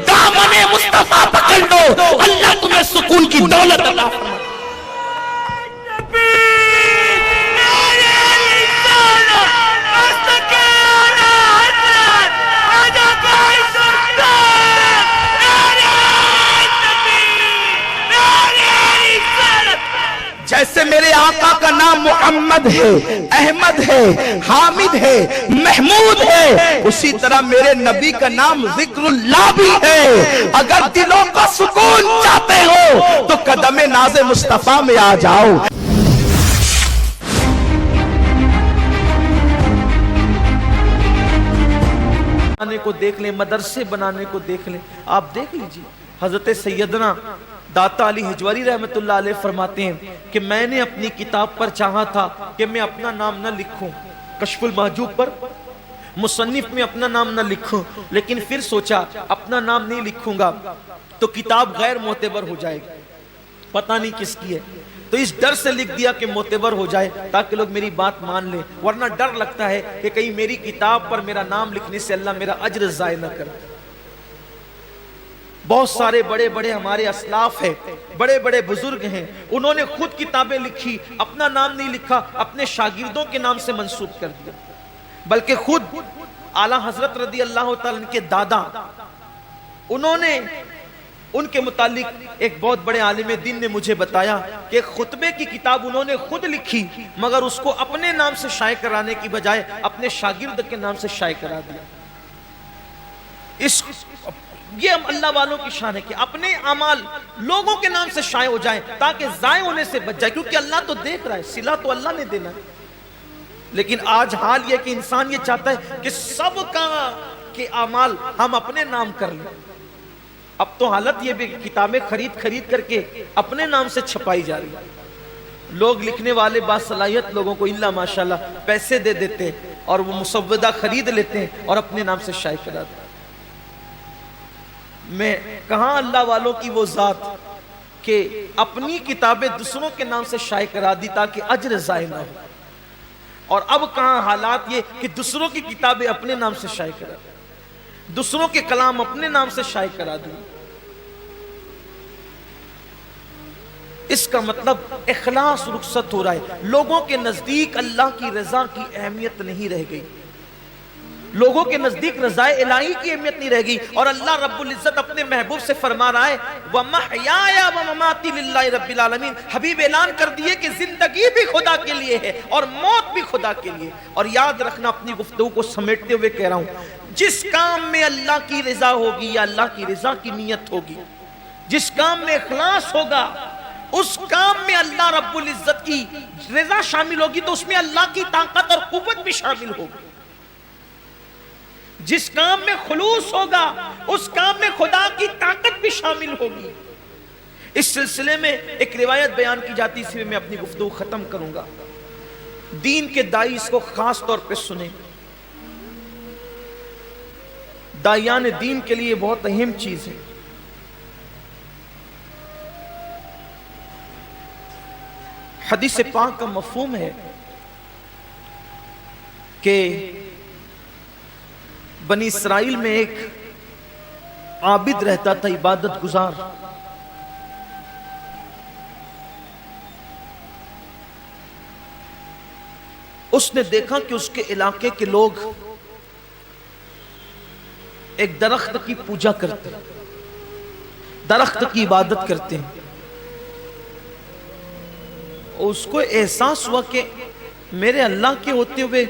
[SPEAKER 2] دامن مصطفیٰ پکڑ لو, اللہ تمہیں سکون کی دولت عطا فرمائے. جیسے میرے آقا کا نام محمد ہے, احمد ہے, حامد ہے, محمود ہے, اسی طرح میرے نبی کا نام ذکر اللہ بھی ہے. اگر دلوں کا سکون چاہتے ہو تو قدم ناز مصطفیٰ میں آ جاؤ.
[SPEAKER 1] کو دیکھ لیں, مدرسے بنانے کو دیکھ لیں, آپ دیکھ لیجئے. حضرت سیدنا داتا علی حجوری رحمت اللہ علیہ فرماتے ہیں کہ میں نے اپنی کتاب پر چاہا تھا کہ میں اپنا نام نہ لکھوں, کشف المحجوب پر مصنف میں اپنا نام نہ لکھوں, لیکن پھر سوچا اپنا نام نہیں لکھوں گا تو کتاب غیر معتبر ہو جائے گی, پتہ نہیں کس کی ہے, تو اس ڈر سے لکھ دیا کہ معتبر ہو جائے تاکہ لوگ میری بات مان لیں, ورنہ ڈر لگتا ہے کہ کہیں میری کتاب پر میرا نام لکھنے سے اللہ میرا اجر ضائع نہ کرے. بہت سارے بڑے بڑے ہمارے اسلاف ہیں, بڑے بڑے بزرگ ہیں, انہوں نے خود کتابیں لکھی, اپنا نام نہیں لکھا, اپنے شاگردوں کے نام سے منسوب کر دیا, بلکہ خود اعلیٰ حضرت رضی اللہ تعالیٰ عنہ کے دادا, انہوں نے ان کے متعلق ایک بہت بڑے عالم دین نے مجھے بتایا کہ خطبے کی کتاب انہوں نے خود لکھی, مگر اس کو اپنے نام سے شائع کرانے کی بجائے اپنے شاگرد کے نام سے شائع کرا دیا. یہ اللہ والوں کی شان ہے کہ اپنے اعمال لوگوں کے نام سے شائع ہو جائیں تاکہ ضائع ہونے سے بچ جائے, کیونکہ اللہ تو دیکھ رہا ہے, صلہ تو اللہ نے دینا ہے. لیکن آج حال یہ کہ انسان یہ چاہتا ہے کہ سب کا کے اعمال ہم اپنے نام کر لیں. اب تو حالت یہ بھی کتابیں خرید کر کے اپنے نام سے چھپائی جا رہی ہے. لوگ لکھنے والے باصلاحیت لوگوں کو اللہ ماشاءاللہ پیسے دے دیتے اور وہ مسودہ خرید لیتے ہیں اور اپنے نام سے شائع کرا دیتے. میں کہاں اللہ والوں کی وہ ذات کہ اپنی کتابیں دوسروں کے نام سے شائع کرا دی تاکہ اجر ضائع نہ ہو, اور اب کہاں حالات یہ کہ دوسروں کی کتابیں اپنے نام سے شائع کرا دی, دوسروں کے کلام اپنے نام سے شائع کرا دی. اس کا مطلب اخلاص رخصت ہو رہا ہے. لوگوں کے نزدیک اللہ کی رضا کی اہمیت نہیں رہ گئی, لوگوں کے نزدیک رضا الہی کی اہمیت نہیں رہ گئی. اور اللہ رب العزت اپنے محبوب سے فرما رہا ہے وَمَحْيَايَ وَمَمَاتِي لِلَّهِ رَبِّ الْعَالَمِينَ. حبیب اعلان کر دیے کہ زندگی بھی خدا کے لیے ہے اور موت بھی خدا کے لیے. اور یاد رکھنا, اپنی گفتگو کو سمیٹتے ہوئے کہہ رہا ہوں, جس کام میں اللہ کی رضا ہوگی یا اللہ کی رضا کی نیت ہوگی, جس کام میں اخلاص ہوگا, اس کام میں اللہ رب العزت کی رضا شامل ہوگی, تو اس میں اللہ کی طاقت اور قوت بھی شامل ہوگی. جس کام میں خلوص ہوگا اس کام میں خدا کی طاقت بھی شامل ہوگی. اس سلسلے میں ایک روایت بیان کی جاتی, اس میں میں اپنی گفتگو ختم کروں گا. دین کے دائی اس کو خاص طور پہ سنیں. دائیان دین کے لیے بہت اہم چیز ہے. حدیث پاک کا مفہوم ہے کہ بنی اسرائیل میں ایک عابد رہتا تھا, عبادت گزار. اس نے دیکھا کہ اس کے علاقے کے لوگ ایک درخت کی پوجا کرتے ہیں, درخت کی عبادت کرتے ہیں. اس کو احساس ہوا کہ میرے اللہ کے ہوتے ہوئے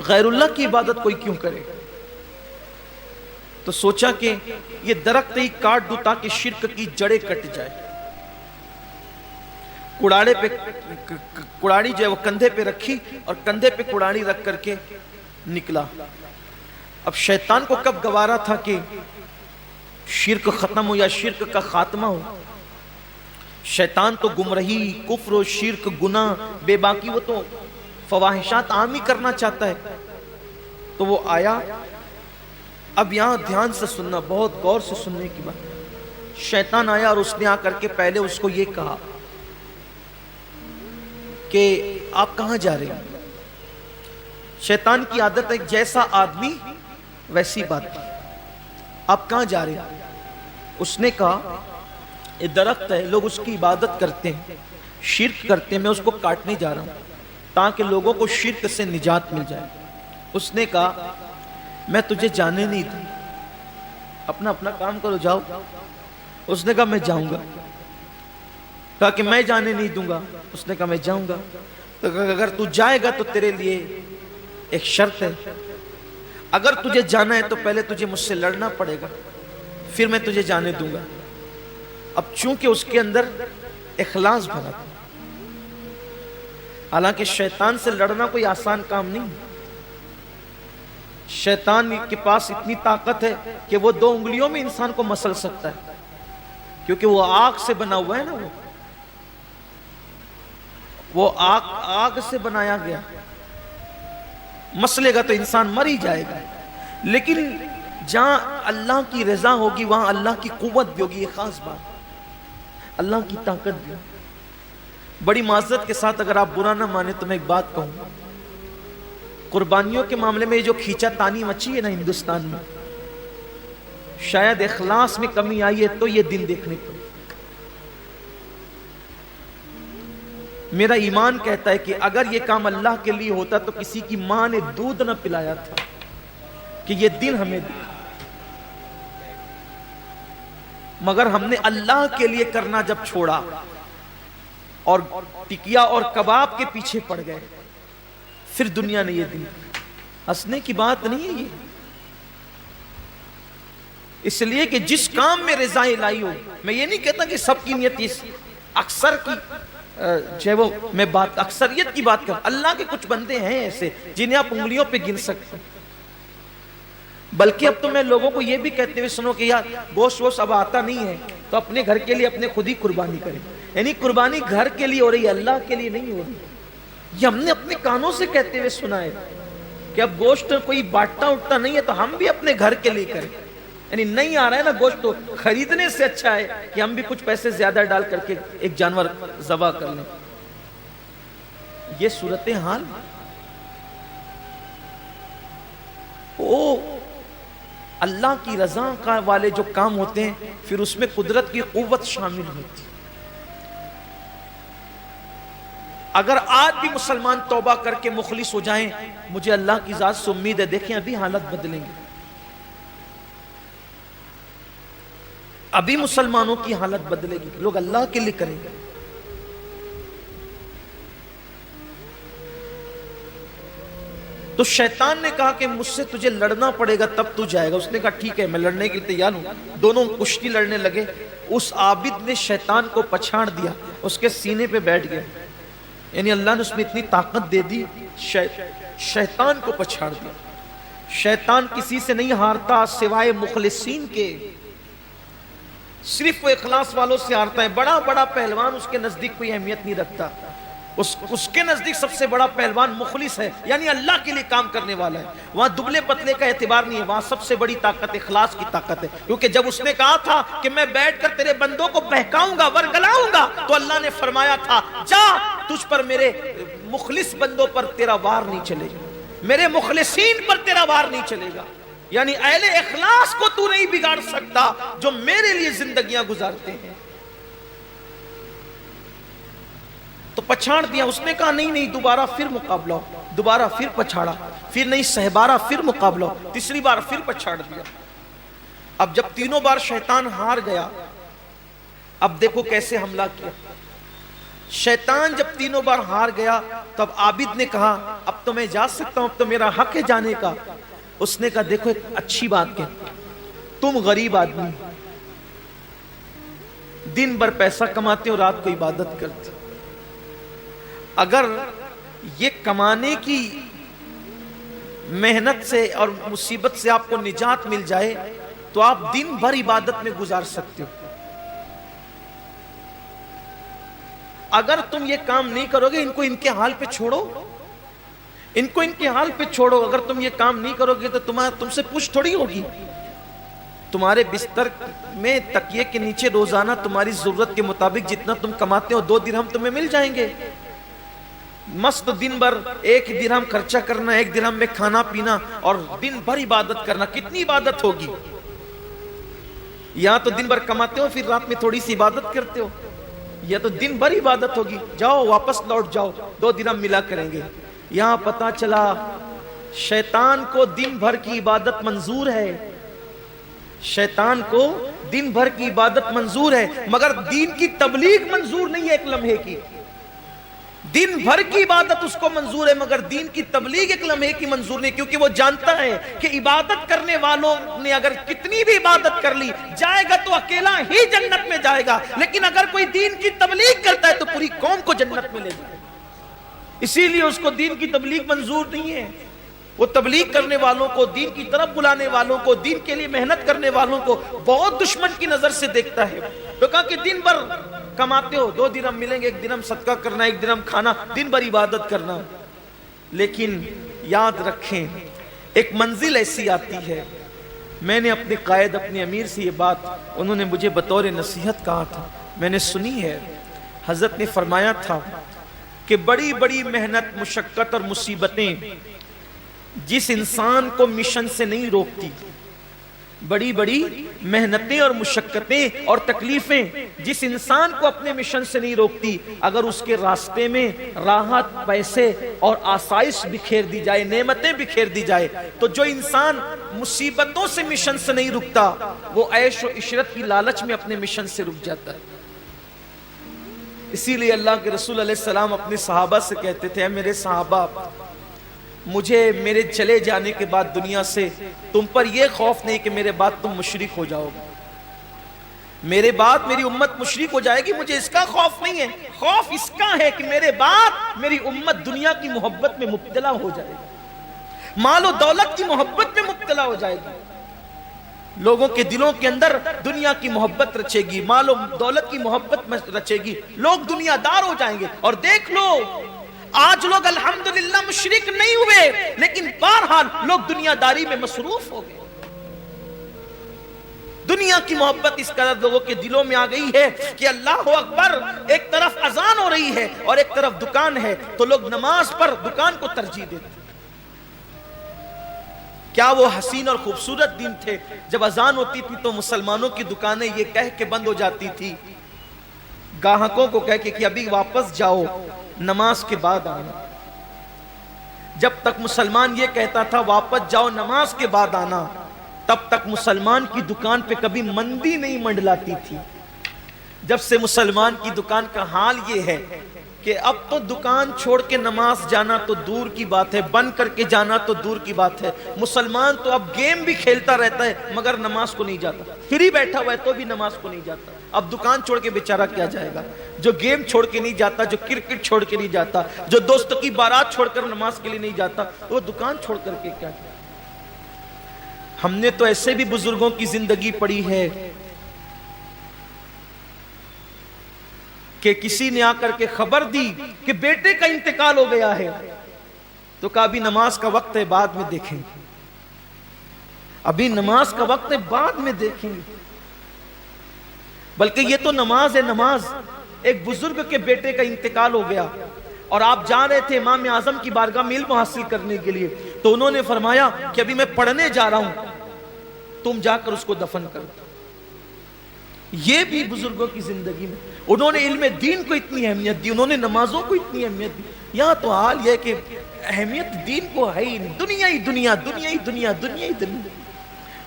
[SPEAKER 1] غیر اللہ کی عبادت کوئی کیوں کرے. تو سوچا کہ یہ درخت ہی کاٹ دوں تاکہ شرک کی جڑیں کٹ جائے. کڑاڑی جو ہے وہ کندھے پہ رکھی اور کندھے پہ کڑاڑی رکھ کر کے نکلا. اب شیطان کو کب گوارا تھا کہ شرک ختم ہو یا شرک کا خاتمہ ہو. شیطان تو گمراہی, کفر و شرک, گناہ, بے باکی, وہ تو فواحشات عام ہی کرنا چاہتا ہے. تو وہ آیا. اب یہاں دھیان سے سننا, بہت غور سے سننے کی بات. شیطان آیا اور اس نے آ کر کے پہلے اس کو یہ کہا کہ آپ کہاں جا رہے ہیں. شیطان کی عادت ہے جیسا آدمی ویسی بات. آپ کہاں جا رہے ہیں. اس نے کہا یہ درخت ہے, لوگ اس کی عبادت کرتے ہیں, شرک کرتے ہیں, میں اس کو کاٹنے جا رہا ہوں تاکہ لوگوں کو شرک سے نجات مل جائے. اس نے کہا میں تجھے جانے نہیں دوں, اپنا اپنا کام کرو, جاؤ. اس نے کہا میں جاؤں گا. کہا کہ میں جانے نہیں دوں گا. اس نے کہا میں جاؤں گا. تو اگر تو جائے گا تو تیرے لیے ایک شرط ہے, اگر تجھے جانا ہے تو پہلے تجھے مجھ سے لڑنا پڑے گا, پھر میں تجھے جانے دوں گا. اب چونکہ اس کے اندر اخلاص بھرا تھا, حالانکہ شیطان سے لڑنا کوئی آسان کام نہیں. شیطان کے پاس اتنی طاقت ہے کہ وہ 2 انگلیوں میں انسان کو مسل سکتا ہے, کیونکہ وہ آگ سے بنا ہوا ہے نا, وہ آگ سے بنایا گیا. مسلے گا تو انسان مر ہی جائے گا. لیکن جہاں اللہ کی رضا ہوگی وہاں اللہ کی قوت بھی ہوگی. یہ خاص بات, اللہ کی طاقت بھی. بڑی معذرت کے ساتھ اگر آپ برا نہ مانے تو میں ایک بات کہوں, قربانیوں کے معاملے میں جو کھینچا تانی مچی ہے نا ہندوستان میں, شاید اخلاص میں کمی آئی ہے تو یہ دن دیکھنے کو. میرا ایمان کہتا ہے کہ اگر یہ کام اللہ کے لیے ہوتا تو کسی کی ماں نے دودھ نہ پلایا تھا کہ یہ دن ہمیں دیا. مگر ہم نے اللہ کے لیے کرنا جب چھوڑا اور ٹکیا اور کباب کے پیچھے پڑ گئے, پھر دنیا نے یہ دن. ہنسنے کی بات نہیں ہے یہ, اس لیے کہ جس کام میں رضا الہی ہو, میں یہ نہیں کہتا کہ سب کی نیت, اکثر کی جو ہے وہ میں بات اکثریت کی بات کروں، اللہ کے کچھ بندے ہیں ایسے جنہیں آپ انگلیوں پہ گن سکتے ہیں۔ بلکہ اب تو میں لوگوں کو یہ بھی کہتے ہوئے سنو کہ یار گوشت ووشت اب آتا نہیں ہے تو اپنے گھر کے لیے اپنے خود ہی قربانی کریں، یعنی قربانی گھر کے لیے ہو رہی ہے، اللہ کے لیے نہیں ہو رہی۔ یہ ہم نے اپنے کانوں سے کہتے ہوئے سنا ہے کہ اب گوشت کوئی بانٹتا اٹھتا نہیں ہے تو ہم بھی اپنے گھر کے لیے کریں، یعنی نہیں آ رہا ہے نا گوشت تو خریدنے سے اچھا ہے کہ ہم بھی کچھ پیسے زیادہ ڈال کر کے ایک جانور ذبح کر لیں۔ یہ صورتحال اللہ کی رضا کا والے جو کام ہوتے ہیں پھر اس میں قدرت کی قوت شامل ہوتی ہے۔ اگر آج بھی مسلمان توبہ کر کے مخلص ہو جائیں، مجھے اللہ کی ذات سے امید ہے، دیکھیں ابھی حالت بدلیں گے، ابھی مسلمانوں کی حالت بدلے گی، لوگ اللہ کے لیے کریں گے۔ تو شیطان نے کہا کہ مجھ سے تجھے لڑنا پڑے گا تب تو جائے گا۔ اس نے کہا ٹھیک ہے میں لڑنے کے لیے تیار ہوں۔ دونوں کشتی لڑنے لگے، اس عابد نے شیطان کو پچھاڑ دیا، اس کے سینے پہ بیٹھ گیا، یعنی اللہ نے اس میں اتنی طاقت دے دی، شیطان کو پچھاڑ دیا۔ شیطان کسی سے نہیں ہارتا سوائے مخلصین کے، صرف وہ اخلاص والوں سے ہارتا ہے۔ بڑا بڑا پہلوان اس کے نزدیک کوئی اہمیت نہیں رکھتا، اس کے نزدیک سب سے بڑا پہلوان مخلص ہے، یعنی اللہ کے لیے کام کرنے والا ہے۔ وہاں دبلے پتلے کا اعتبار نہیں ہے، وہاں سب سے بڑی طاقت اخلاص کی طاقت ہے۔ کیونکہ جب اس نے کہا تھا کہ میں بیٹھ کر تیرے بندوں کو بہکاؤں گا ورگلاؤں گا، تو اللہ نے فرمایا تھا جا تجھ پر میرے مخلص بندوں پر تیرا وار نہیں چلے گا، میرے مخلصین پر تیرا وار نہیں چلے گا، یعنی اہل اخلاص کو تو نہیں بگاڑ سکتا جو میرے لیے زندگیاں گزارتے ہیں۔ تو پچھاڑ دیا۔ اس نے کہا نہیں دوبارہ پھر مقابلہ ہو، دوبارہ پھر پچھاڑا، پھر نہیں سہبارہ پھر مقابلہ ہو، تیسری بار پھر پچھاڑ دیا۔ اب جب تینوں بار شیطان ہار گیا، اب دیکھو کیسے حملہ کیا۔ شیطان جب تینوں بار ہار گیا تو اب عابد نے کہا اب تو میں جا سکتا ہوں، اب تو میرا حق ہے جانے کا۔ اس نے کہا دیکھو ایک اچھی بات کہ تم غریب آدمی دن بھر پیسہ کماتے ہو، رات کو عبادت کرتے، اگر یہ کمانے کی محنت سے اور مصیبت سے آپ کو نجات مل جائے تو آپ دن بھر عبادت میں گزار سکتے ہو۔ اگر تم یہ کام نہیں کرو گے، ان کو ان کے حال پہ چھوڑو، ان کو ان کے حال پہ چھوڑو، اگر تم یہ کام نہیں کرو گے تو تم سے پوچھ تھوڑی ہوگی۔ تمہارے بستر میں تکیے کے نیچے روزانہ تمہاری ضرورت کے مطابق جتنا تم کماتے ہو 2 درہم تمہیں مل جائیں گے۔ مست دن بھر 1 درہم خرچہ کرنا، 1 درہم میں کھانا پینا اور دن بھر عبادت کرنا، کتنی عبادت ہوگی؟ یا تو دن بھر کماتے ہو پھر رات میں تھوڑی سی عبادت کرتے ہو، یا تو دن بھر عبادت ہوگی۔ جاؤ واپس لوٹ جاؤ، 2 درہم ملا کریں گے۔ یہاں پتا چلا شیطان کو دن بھر کی عبادت منظور ہے، شیطان کو دن بھر کی عبادت منظور ہے، مگر دین کی تبلیغ منظور نہیں ہے ایک لمحے کی۔ دن بھر کی عبادت اس کو منظور ہے مگر دین کی تبلیغ ایک لمحے کی منظور نہیں، کیونکہ وہ جانتا ہے کہ عبادت کرنے والوں نے اگر کتنی بھی عبادت کر لی جائے گا تو اکیلا ہی جنت میں جائے گا، لیکن اگر کوئی دین کی تبلیغ کرتا ہے تو پوری قوم کو جنت میں لے جائے گا۔ اسی لیے اس کو دین کی تبلیغ منظور نہیں ہے۔ وہ تبلیغ کرنے والوں کو، دین کی طرف بلانے والوں کو، دین کے لیے محنت کرنے والوں کو بہت دشمن کی نظر سے دیکھتا ہے۔ تو کہا کہ دن بھر کماتے ہو، 2 درہم ملیں گے، 1 درہم صدقہ کرنا، 1 درہم کھانا، دن بھر عبادت کرنا۔ لیکن یاد رکھیں ایک منزل ایسی آتی ہے، میں نے اپنے قائد اپنے امیر سے یہ بات انہوں نے مجھے بطور نصیحت کہا تھا، میں نے سنی ہے۔ حضرت نے فرمایا تھا کہ بڑی بڑی محنت، مشقت اور مصیبتیں جس انسان کو مشن سے نہیں روکتی، بڑی بڑی محنتیں اور مشقتیں اور تکلیفیں جس انسان کو اپنے مشن سے نہیں روکتی، اگر اس کے راستے میں راحت، پیسے اور آسائش بکھیر دی جائے، نعمتیں بکھیر دی جائے، تو جو انسان مصیبتوں سے مشن سے نہیں رکتا وہ عیش و عشرت کی لالچ میں اپنے مشن سے رک جاتا ہے۔ اسی لیے اللہ کے رسول علیہ السلام اپنے صحابہ سے کہتے تھے، اے میرے صحابہ، مجھے میرے چلے جانے کے بعد دنیا سے تم پر یہ خوف نہیں کہ میرے بعد تم مشرک ہو جاؤ گے، میرے بعد میری امت مشرک ہو جائے گی، مجھے اس کا خوف نہیں ہے، خوف اس کا ہے کہ میرے بعد میری امت دنیا کی محبت میں مبتلا ہو جائے گی، مال و دولت کی محبت میں مبتلا ہو جائے گی، لوگوں کے دلوں کے اندر دنیا کی محبت رچے گی، مال و دولت کی محبت رچے گی، لوگ دنیا دار ہو جائیں گے۔ اور دیکھ لو آج لوگ الحمدللہ مشرک نہیں ہوئے، لیکن بہرحال لوگ دنیا داری میں مصروف ہو گئے۔ دنیا کی محبت اس قدر لوگوں کے دلوں میں آ گئی ہے کہ اللہ اکبر، ایک طرف اذان ہو رہی ہے اور ایک طرف دکان ہے، تو لوگ نماز پر دکان کو ترجیح دیتے ہیں۔ کیا وہ حسین اور خوبصورت دن تھے جب اذان ہوتی تھی تو مسلمانوں کی دکانیں یہ کہہ کے بند ہو جاتی تھی، گاہکوں کو کہہ کے کہ ابھی واپس جاؤ، نماز کے بعد آنا۔ جب تک مسلمان یہ کہتا تھا واپس جاؤ نماز کے بعد آنا، تب تک مسلمان کی دکان پہ کبھی مندی نہیں منڈلاتی تھی۔ جب سے مسلمان کی دکان کا حال یہ ہے کہ اب تو دکان چھوڑ کے نماز جانا تو دور کی بات ہے، بند کر کے جانا تو دور کی بات ہے، مسلمان تو اب گیم بھی کھیلتا رہتا ہے مگر نماز کو نہیں جاتا، فری بیٹھا ہوا ہے تو بھی نماز کو نہیں جاتا۔ اب دکان چھوڑ کے بیچارہ کیا جائے گا؟ جو گیم چھوڑ کے نہیں جاتا، جو کرکٹ چھوڑ کے نہیں جاتا، جو دوستوں کی بارات چھوڑ کر نماز کے لیے نہیں جاتا، وہ دکان چھوڑ کر کے کیا کیا؟ ہم نے تو ایسے بھی بزرگوں کی زندگی پڑھی ہے کہ کسی نے آ کر کے خبر دی کہ بیٹے کا انتقال ہو گیا ہے، تو کہا ابھی نماز کا وقت ہے بعد میں دیکھیں گے، ابھی نماز کا وقت ہے بعد میں دیکھیں گے۔ بلکہ یہ تو نماز ہے، نماز۔ ایک بزرگ کے بیٹے کا انتقال ہو گیا اور آپ جا رہے تھے امام اعظم کی بارگاہ میں علم حاصل کرنے کے لیے، تو انہوں نے فرمایا کہ ابھی میں پڑھنے جا رہا ہوں، تم جا کر اس کو دفن کر دو۔ یہ بھی بزرگوں کی زندگی میں انہوں نے علم دین کو اتنی اہمیت دی، انہوں نے نمازوں کو اتنی اہمیت دی۔ یہاں تو حال یہ کہ اہمیت دین کو ہے ہی نہیں، دنیا ہی دنیا، دنیا ہی دنیا، دنیا ہی دنیا۔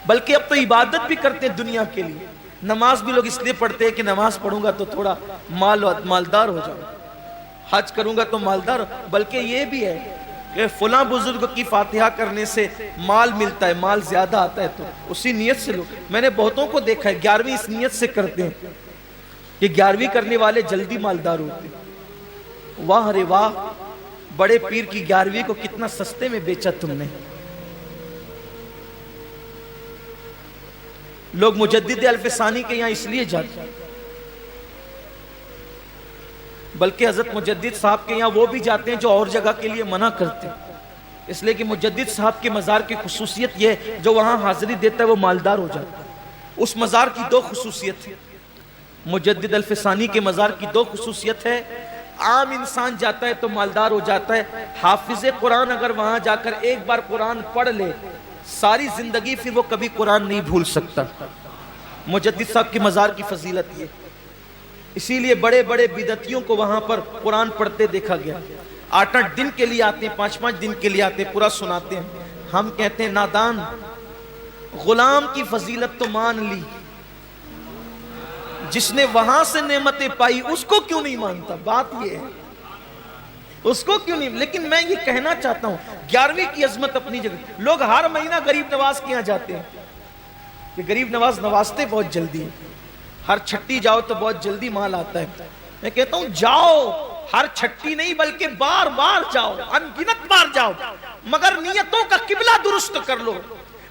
[SPEAKER 1] بلکہ اب تو عبادت بھی کرتے ہیں دنیا کے لیے، نماز بھی لوگ اس لیے پڑھتے ہیں کہ نماز پڑھوں گا تو تھوڑا مالدار ہو جاؤں، حج کروں گا تو مالدار۔ بلکہ یہ بھی ہے کہ فلاں بزرگ کی فاتحہ کرنے سے مال ملتا ہے، مال زیادہ آتا ہے، تو اسی نیت سے لوگ، میں نے بہتوں کو دیکھا ہے 11ویں اس نیت سے کرتے ہیں کہ 11ویں کرنے والے جلدی مالدار ہوتے ہیں۔ واہ رے واہ، بڑے پیر کی 11ویں کو کتنا سستے میں بیچا تم نے۔ لوگ مجدد الفسانی کے یہاں اس لیے جاتے ہیں، بلکہ حضرت مجدد صاحب کے یہاں وہ بھی جاتے ہیں جو اور جگہ کے لیے منع کرتے ہیں، اس لیے کہ مجدد صاحب کے مزار کی خصوصیت یہ ہے جو وہاں حاضری دیتا ہے وہ مالدار ہو جاتا ہے۔ اس مزار کی دو خصوصیت ہے، مجدد الفسانی کے مزار کی دو خصوصیت ہے۔ عام انسان جاتا ہے تو مالدار ہو جاتا ہے، حافظ قرآن اگر وہاں جا کر ایک بار قرآن پڑھ لے ساری زندگی پھر وہ کبھی قرآن نہیں بھول سکتا۔ مجدد صاحب کی مزار کی فضیلت یہ، اسی لیے بڑے بڑے بدعتیوں کو وہاں پر قرآن پڑھتے دیکھا گیا، 8-8 دن کے لیے آتے ہیں، 5-5 دن کے لیے آتے ہیں، پورا سناتے ہیں۔ ہم کہتے ہیں نادان، غلام کی فضیلت تو مان لی، جس نے وہاں سے نعمتیں پائی اس کو کیوں نہیں مانتا؟ بات یہ ہے، اس کو کیوں نہیں۔ لیکن میں یہ کہنا چاہتا ہوں 11ویں کی عظمت اپنی جگہ۔ لوگ ہر مہینہ غریب نواز کے یہاں جاتے ہیں کہ غریب نواز نوازتے بہت جلدی ہے، ہر چھٹی جاؤ تو بہت جلدی مال آتا ہے۔ میں کہتا ہوں جاؤ، ہر چھٹی نہیں بلکہ بار بار جاؤ، انگنت بار جاؤ، مگر نیتوں کا قبلہ درست کر لو۔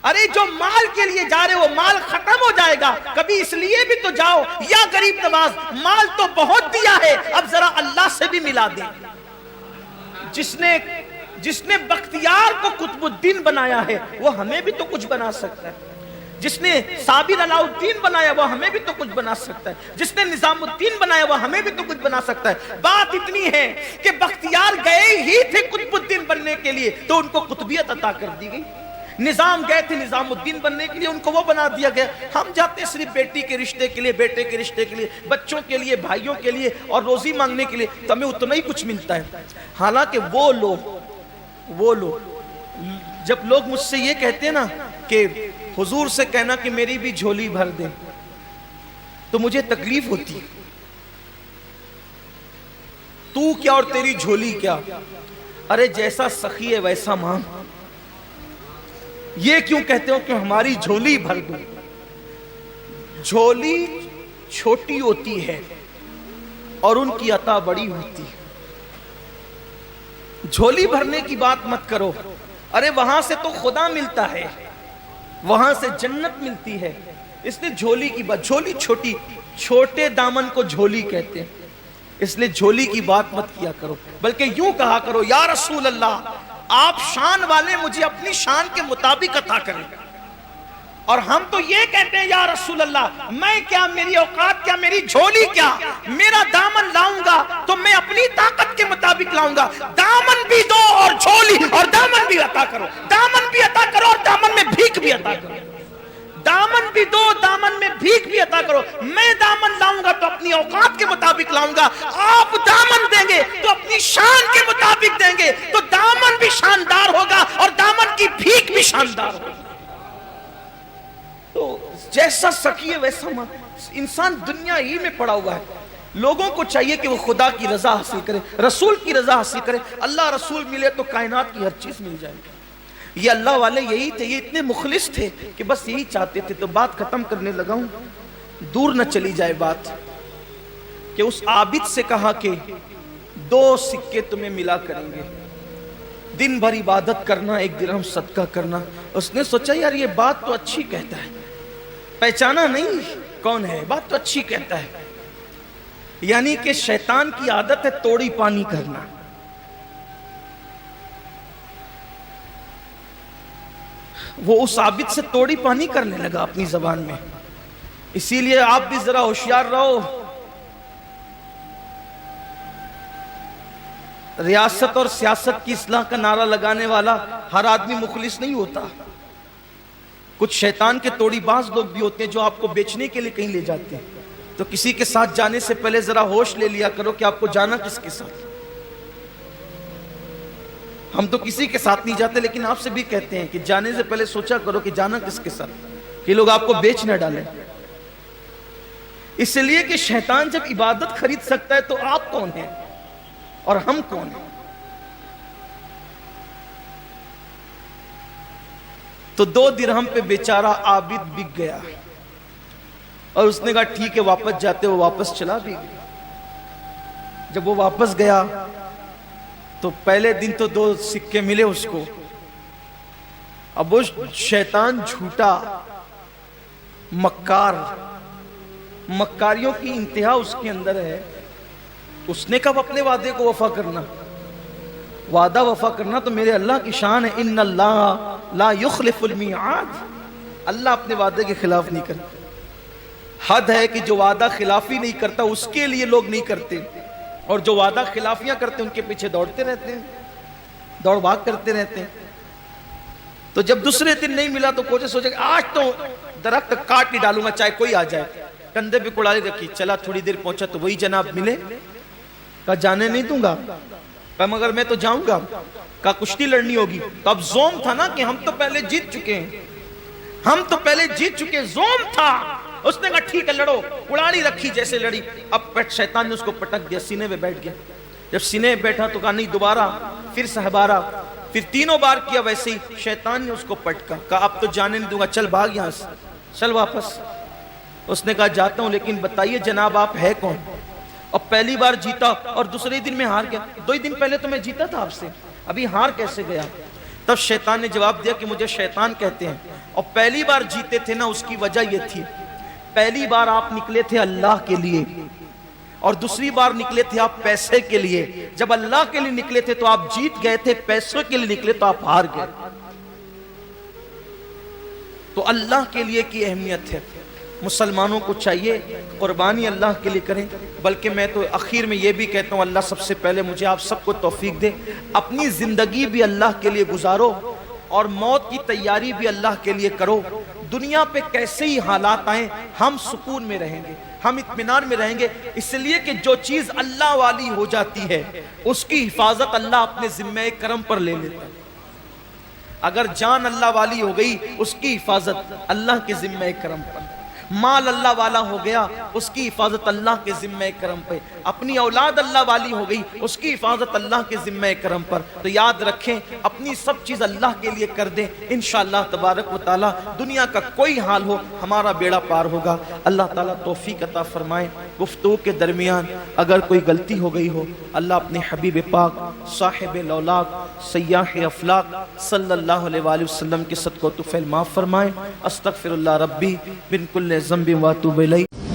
[SPEAKER 1] ارے جو مال کے لیے جا رہے ہو مال ختم ہو جائے گا، کبھی اس لیے بھی تو جاؤ یا غریب نواز مال تو بہت دیا ہے، اب ذرا اللہ سے بھی ملا دے۔ جس نے بختیار کو قطب الدین بنایا ہے وہ ہمیں بھی تو کچھ بنا سکتا ہے، جس نے صابر علاء الدین بنایا وہ ہمیں بھی تو کچھ بنا سکتا ہے، جس نے نظام الدین بنایا وہ ہمیں بھی تو کچھ بنا سکتا ہے۔ بات اتنی ہے کہ بختیار گئے ہی تھے قطب الدین بننے کے لیے تو ان کو قطبیت عطا کر دی گئی، نظام گئے تھے نظام الدین بننے کے لیے ان کو وہ بنا دیا گیا۔ ہم جاتے صرف بیٹی کے رشتے کے لیے، بیٹے کے رشتے کے لیے، بچوں کے لیے، بھائیوں کے لیے اور روزی مانگنے کے لیے، تو ہمیں اتنا ہی کچھ ملتا ہے۔ حالانکہ وہ لوگ جب لوگ مجھ سے یہ کہتے ہیں نا کہ حضور سے کہنا کہ میری بھی جھولی بھر دیں، تو مجھے تکلیف ہوتی ہے۔ تو کیا اور تیری جھولی کیا؟ ارے جیسا سخی ہے ویسا مانگ۔ یہ کیوں کہتے ہو کہ ہماری جھولی بھر دو؟ جھولی چھوٹی ہوتی ہے اور ان کی عطا بڑی ہوتی ہے۔ جھولی بھرنے کی بات مت کرو، ارے وہاں سے تو خدا ملتا ہے، وہاں سے جنت ملتی ہے۔ اس نے جھولی کی بات، جھولی چھوٹی، چھوٹے دامن کو جھولی کہتے ہیں، اس لیے جھولی کی بات مت کیا کرو، بلکہ یوں کہا کرو یا رسول اللہ آپ شان والے، مجھے اپنی شان کے مطابق عطا کریں۔ اور ہم تو یہ کہتے ہیں یا رسول اللہ میں کیا، میری اوقات کیا، میری جھولی کیا، میرا دامن لاؤں گا تو میں اپنی طاقت کے مطابق لاؤں گا، دامن بھی دو اور جھولی اور دامن بھی عطا کرو، دامن بھی عطا کرو اور دامن میں بھیک بھی عطا کرو، دامن بھی دو دامن میں بھیک بھی عطا کرو۔ میں دامن لاؤں گا تو اپنی اوقات کے مطابق لاؤں گا، آپ دامن دیں گے تو اپنی شان کے مطابق دیں گے، تو دامن بھی شاندار ہوگا اور دامن کی بھیک بھی شاندار ہوگی۔ تو جیسا سکیے ویسا انسان دنیا ہی میں پڑا ہوا ہے۔ لوگوں کو چاہیے کہ وہ خدا کی رضا حاصل کرے، رسول کی رضا حاصل کرے، اللہ رسول ملے تو کائنات کی ہر چیز مل جائے۔ یہ اللہ والے یہی تھے، یہ اتنے مخلص تھے کہ بس یہی چاہتے تھے۔ تو بات ختم کرنے لگا ہوں، دور نہ چلی جائے بات، کہ اس عابد سے کہا کہ 2 سکے تمہیں ملا کریں گے، دن بھر عبادت کرنا، 1 درہم صدقہ کرنا۔ اس نے سوچا یار یہ بات تو اچھی کہتا ہے، پہچانا نہیں کون ہے، بات تو اچھی کہتا ہے، یعنی کہ شیطان کی عادت ہے توڑی پانی کرنا۔ وہ اس عابد سے توڑی پانی کرنے لگا اپنی زبان میں۔ اسی لیے آپ بھی ذرا ہوشیار رہو، ریاست اور سیاست کی اصلاح کا نعرہ لگانے والا ہر آدمی مخلص نہیں ہوتا، کچھ شیطان کے توڑی باز لوگ بھی ہوتے ہیں جو آپ کو بیچنے کے لیے کہیں لے جاتے ہیں۔ تو کسی کے ساتھ جانے سے پہلے ذرا ہوش لے لیا کرو کہ آپ کو جانا کس کے ساتھ۔ ہم تو کسی کے ساتھ نہیں جاتے، لیکن آپ سے بھی کہتے ہیں کہ جانے سے پہلے سوچا کرو کہ جانا کس کے ساتھ، کہ لوگ آپ کو بیچ نہ ڈالیں۔ اس لیے کہ شیطان جب عبادت خرید سکتا ہے تو آپ کون ہیں اور ہم کون ہیں؟ تو 2 درہم پہ بیچارہ عابد بک گیا، اور اس نے کہا ٹھیک ہے واپس جاتے، وہ واپس چلا بھی گیا۔ جب وہ واپس گیا تو پہلے دن تو 2 سکے ملے اس کو۔ اب وہ شیطان جھوٹا مکار، مکاریوں کی انتہا اس کے اندر ہے۔ اس نے کب اپنے وعدے کو وفا کرنا، وعدہ وفا کرنا تو میرے اللہ کی شان ہے، ان اللہ لا یخلف المیعاد، اللہ اپنے وعدے کے خلاف نہیں کرتا۔ حد ہے کہ جو وعدہ خلافی نہیں کرتا اس کے لیے لوگ نہیں کرتے، اور جو وعدہ خلافیاں کرتے ان کے پیچھے دوڑتے رہتے ہیں، دوڑ بھاگ کرتے رہتے ہیں۔ تو جب دوسرے دن نہیں ملا تو سوچے کہ آج تو درخت کاٹ نہیں ڈالوں گا چاہے کوئی آ جائے، کندھے پہ کڑالی رکھی، چلا تھوڑی دیر پہنچا تو وہی جناب ملے، کہا جانے نہیں دوں گا، کہا مگر میں تو جاؤں گا، کہا کشتی لڑنی ہوگی۔ تو اب زوم تھا نا کہ ہم تو پہلے جیت چکے ہیں، ہم تو پہلے جیت چکے، زوم تھا۔ اس نے کہا ٹھیک ہے لڑو، کڑالی رکھی جیسے لڑی، اب شیطان نے اس کو پٹک دیا، سینے میں بیٹھ گیا۔ جب سینے میں بیٹھا تو کہا نہیں دوبارہ، پھر سہبارہ، پھر 3 بار کیا ویسے ہی، شیطان نے اس کو پٹکا، کہا اب تو جانے نہیں دوں گا، چل بھاگ یہاں سے، چل واپس۔ اس نے کہا جاتا ہوں لیکن بتائیے جناب آپ ہے کون؟ اور پہلی بار جیتا اور دوسرے دن میں ہار گیا، 2 دن پہلے تو میں جیتا تھا آپ سے، ابھی ہار کیسے گیا؟ تب شیطان نے جواب دیا کہ مجھے شیطان کہتے ہیں، اور پہلی بار جیتے تھے نا اس کی وجہ یہ تھی، پہلی بار آپ نکلے تھے اللہ کے لیے اور دوسری بار نکلے تھے آپ پیسے کے لیے۔ جب اللہ کے لیے نکلے تھے تو آپ جیت گئے تھے، پیسوں کے لیے نکلے تو آپ ہار گئے۔ تو اللہ کے لیے کی اہمیت ہے، مسلمانوں کو چاہیے قربانی اللہ کے لیے کریں۔ بلکہ میں تو اخیر میں یہ بھی کہتا ہوں اللہ سب سے پہلے مجھے آپ سب کو توفیق دے، اپنی زندگی بھی اللہ کے لیے گزارو اور موت کی تیاری بھی اللہ کے لیے کرو۔ دنیا پہ کیسے ہی حالات آئیں ہم سکون میں رہیں گے، ہم اطمینان میں رہیں گے، اس لیے کہ جو چیز اللہ والی ہو جاتی ہے اس کی حفاظت اللہ اپنے ذمہ کرم پر لے لیتا ہے۔ اگر جان اللہ والی ہو گئی اس کی حفاظت اللہ کے ذمہ کرم پر۔ مال اللہ والا ہو گیا، اس کی حفاظت اللہ کے ذمہ کرم پہ، اپنی اولاد اللہ والی ہو گئی، اس کی حفاظت اللہ کے ذمہ کرم پر۔ تو یاد رکھیں اپنی سب چیز اللہ کے لیے کر دیں، انشاءاللہ تبارک و تعالی دنیا کا کوئی حال ہو ہمارا بیڑا پار ہوگا۔ اللہ تعالیٰ توفیق عطا فرمائے۔ گفتگو کے درمیان اگر کوئی غلطی ہو گئی ہو، اللہ اپنے حبیب پاک صاحب لولاک سیاح افلاق صلی اللہ علیہ وآلہ وسلم کے صدقہ و طفیل معاف فرمائے۔ استغفر اللہ ربی من کل ذنب و اتوب الیہ۔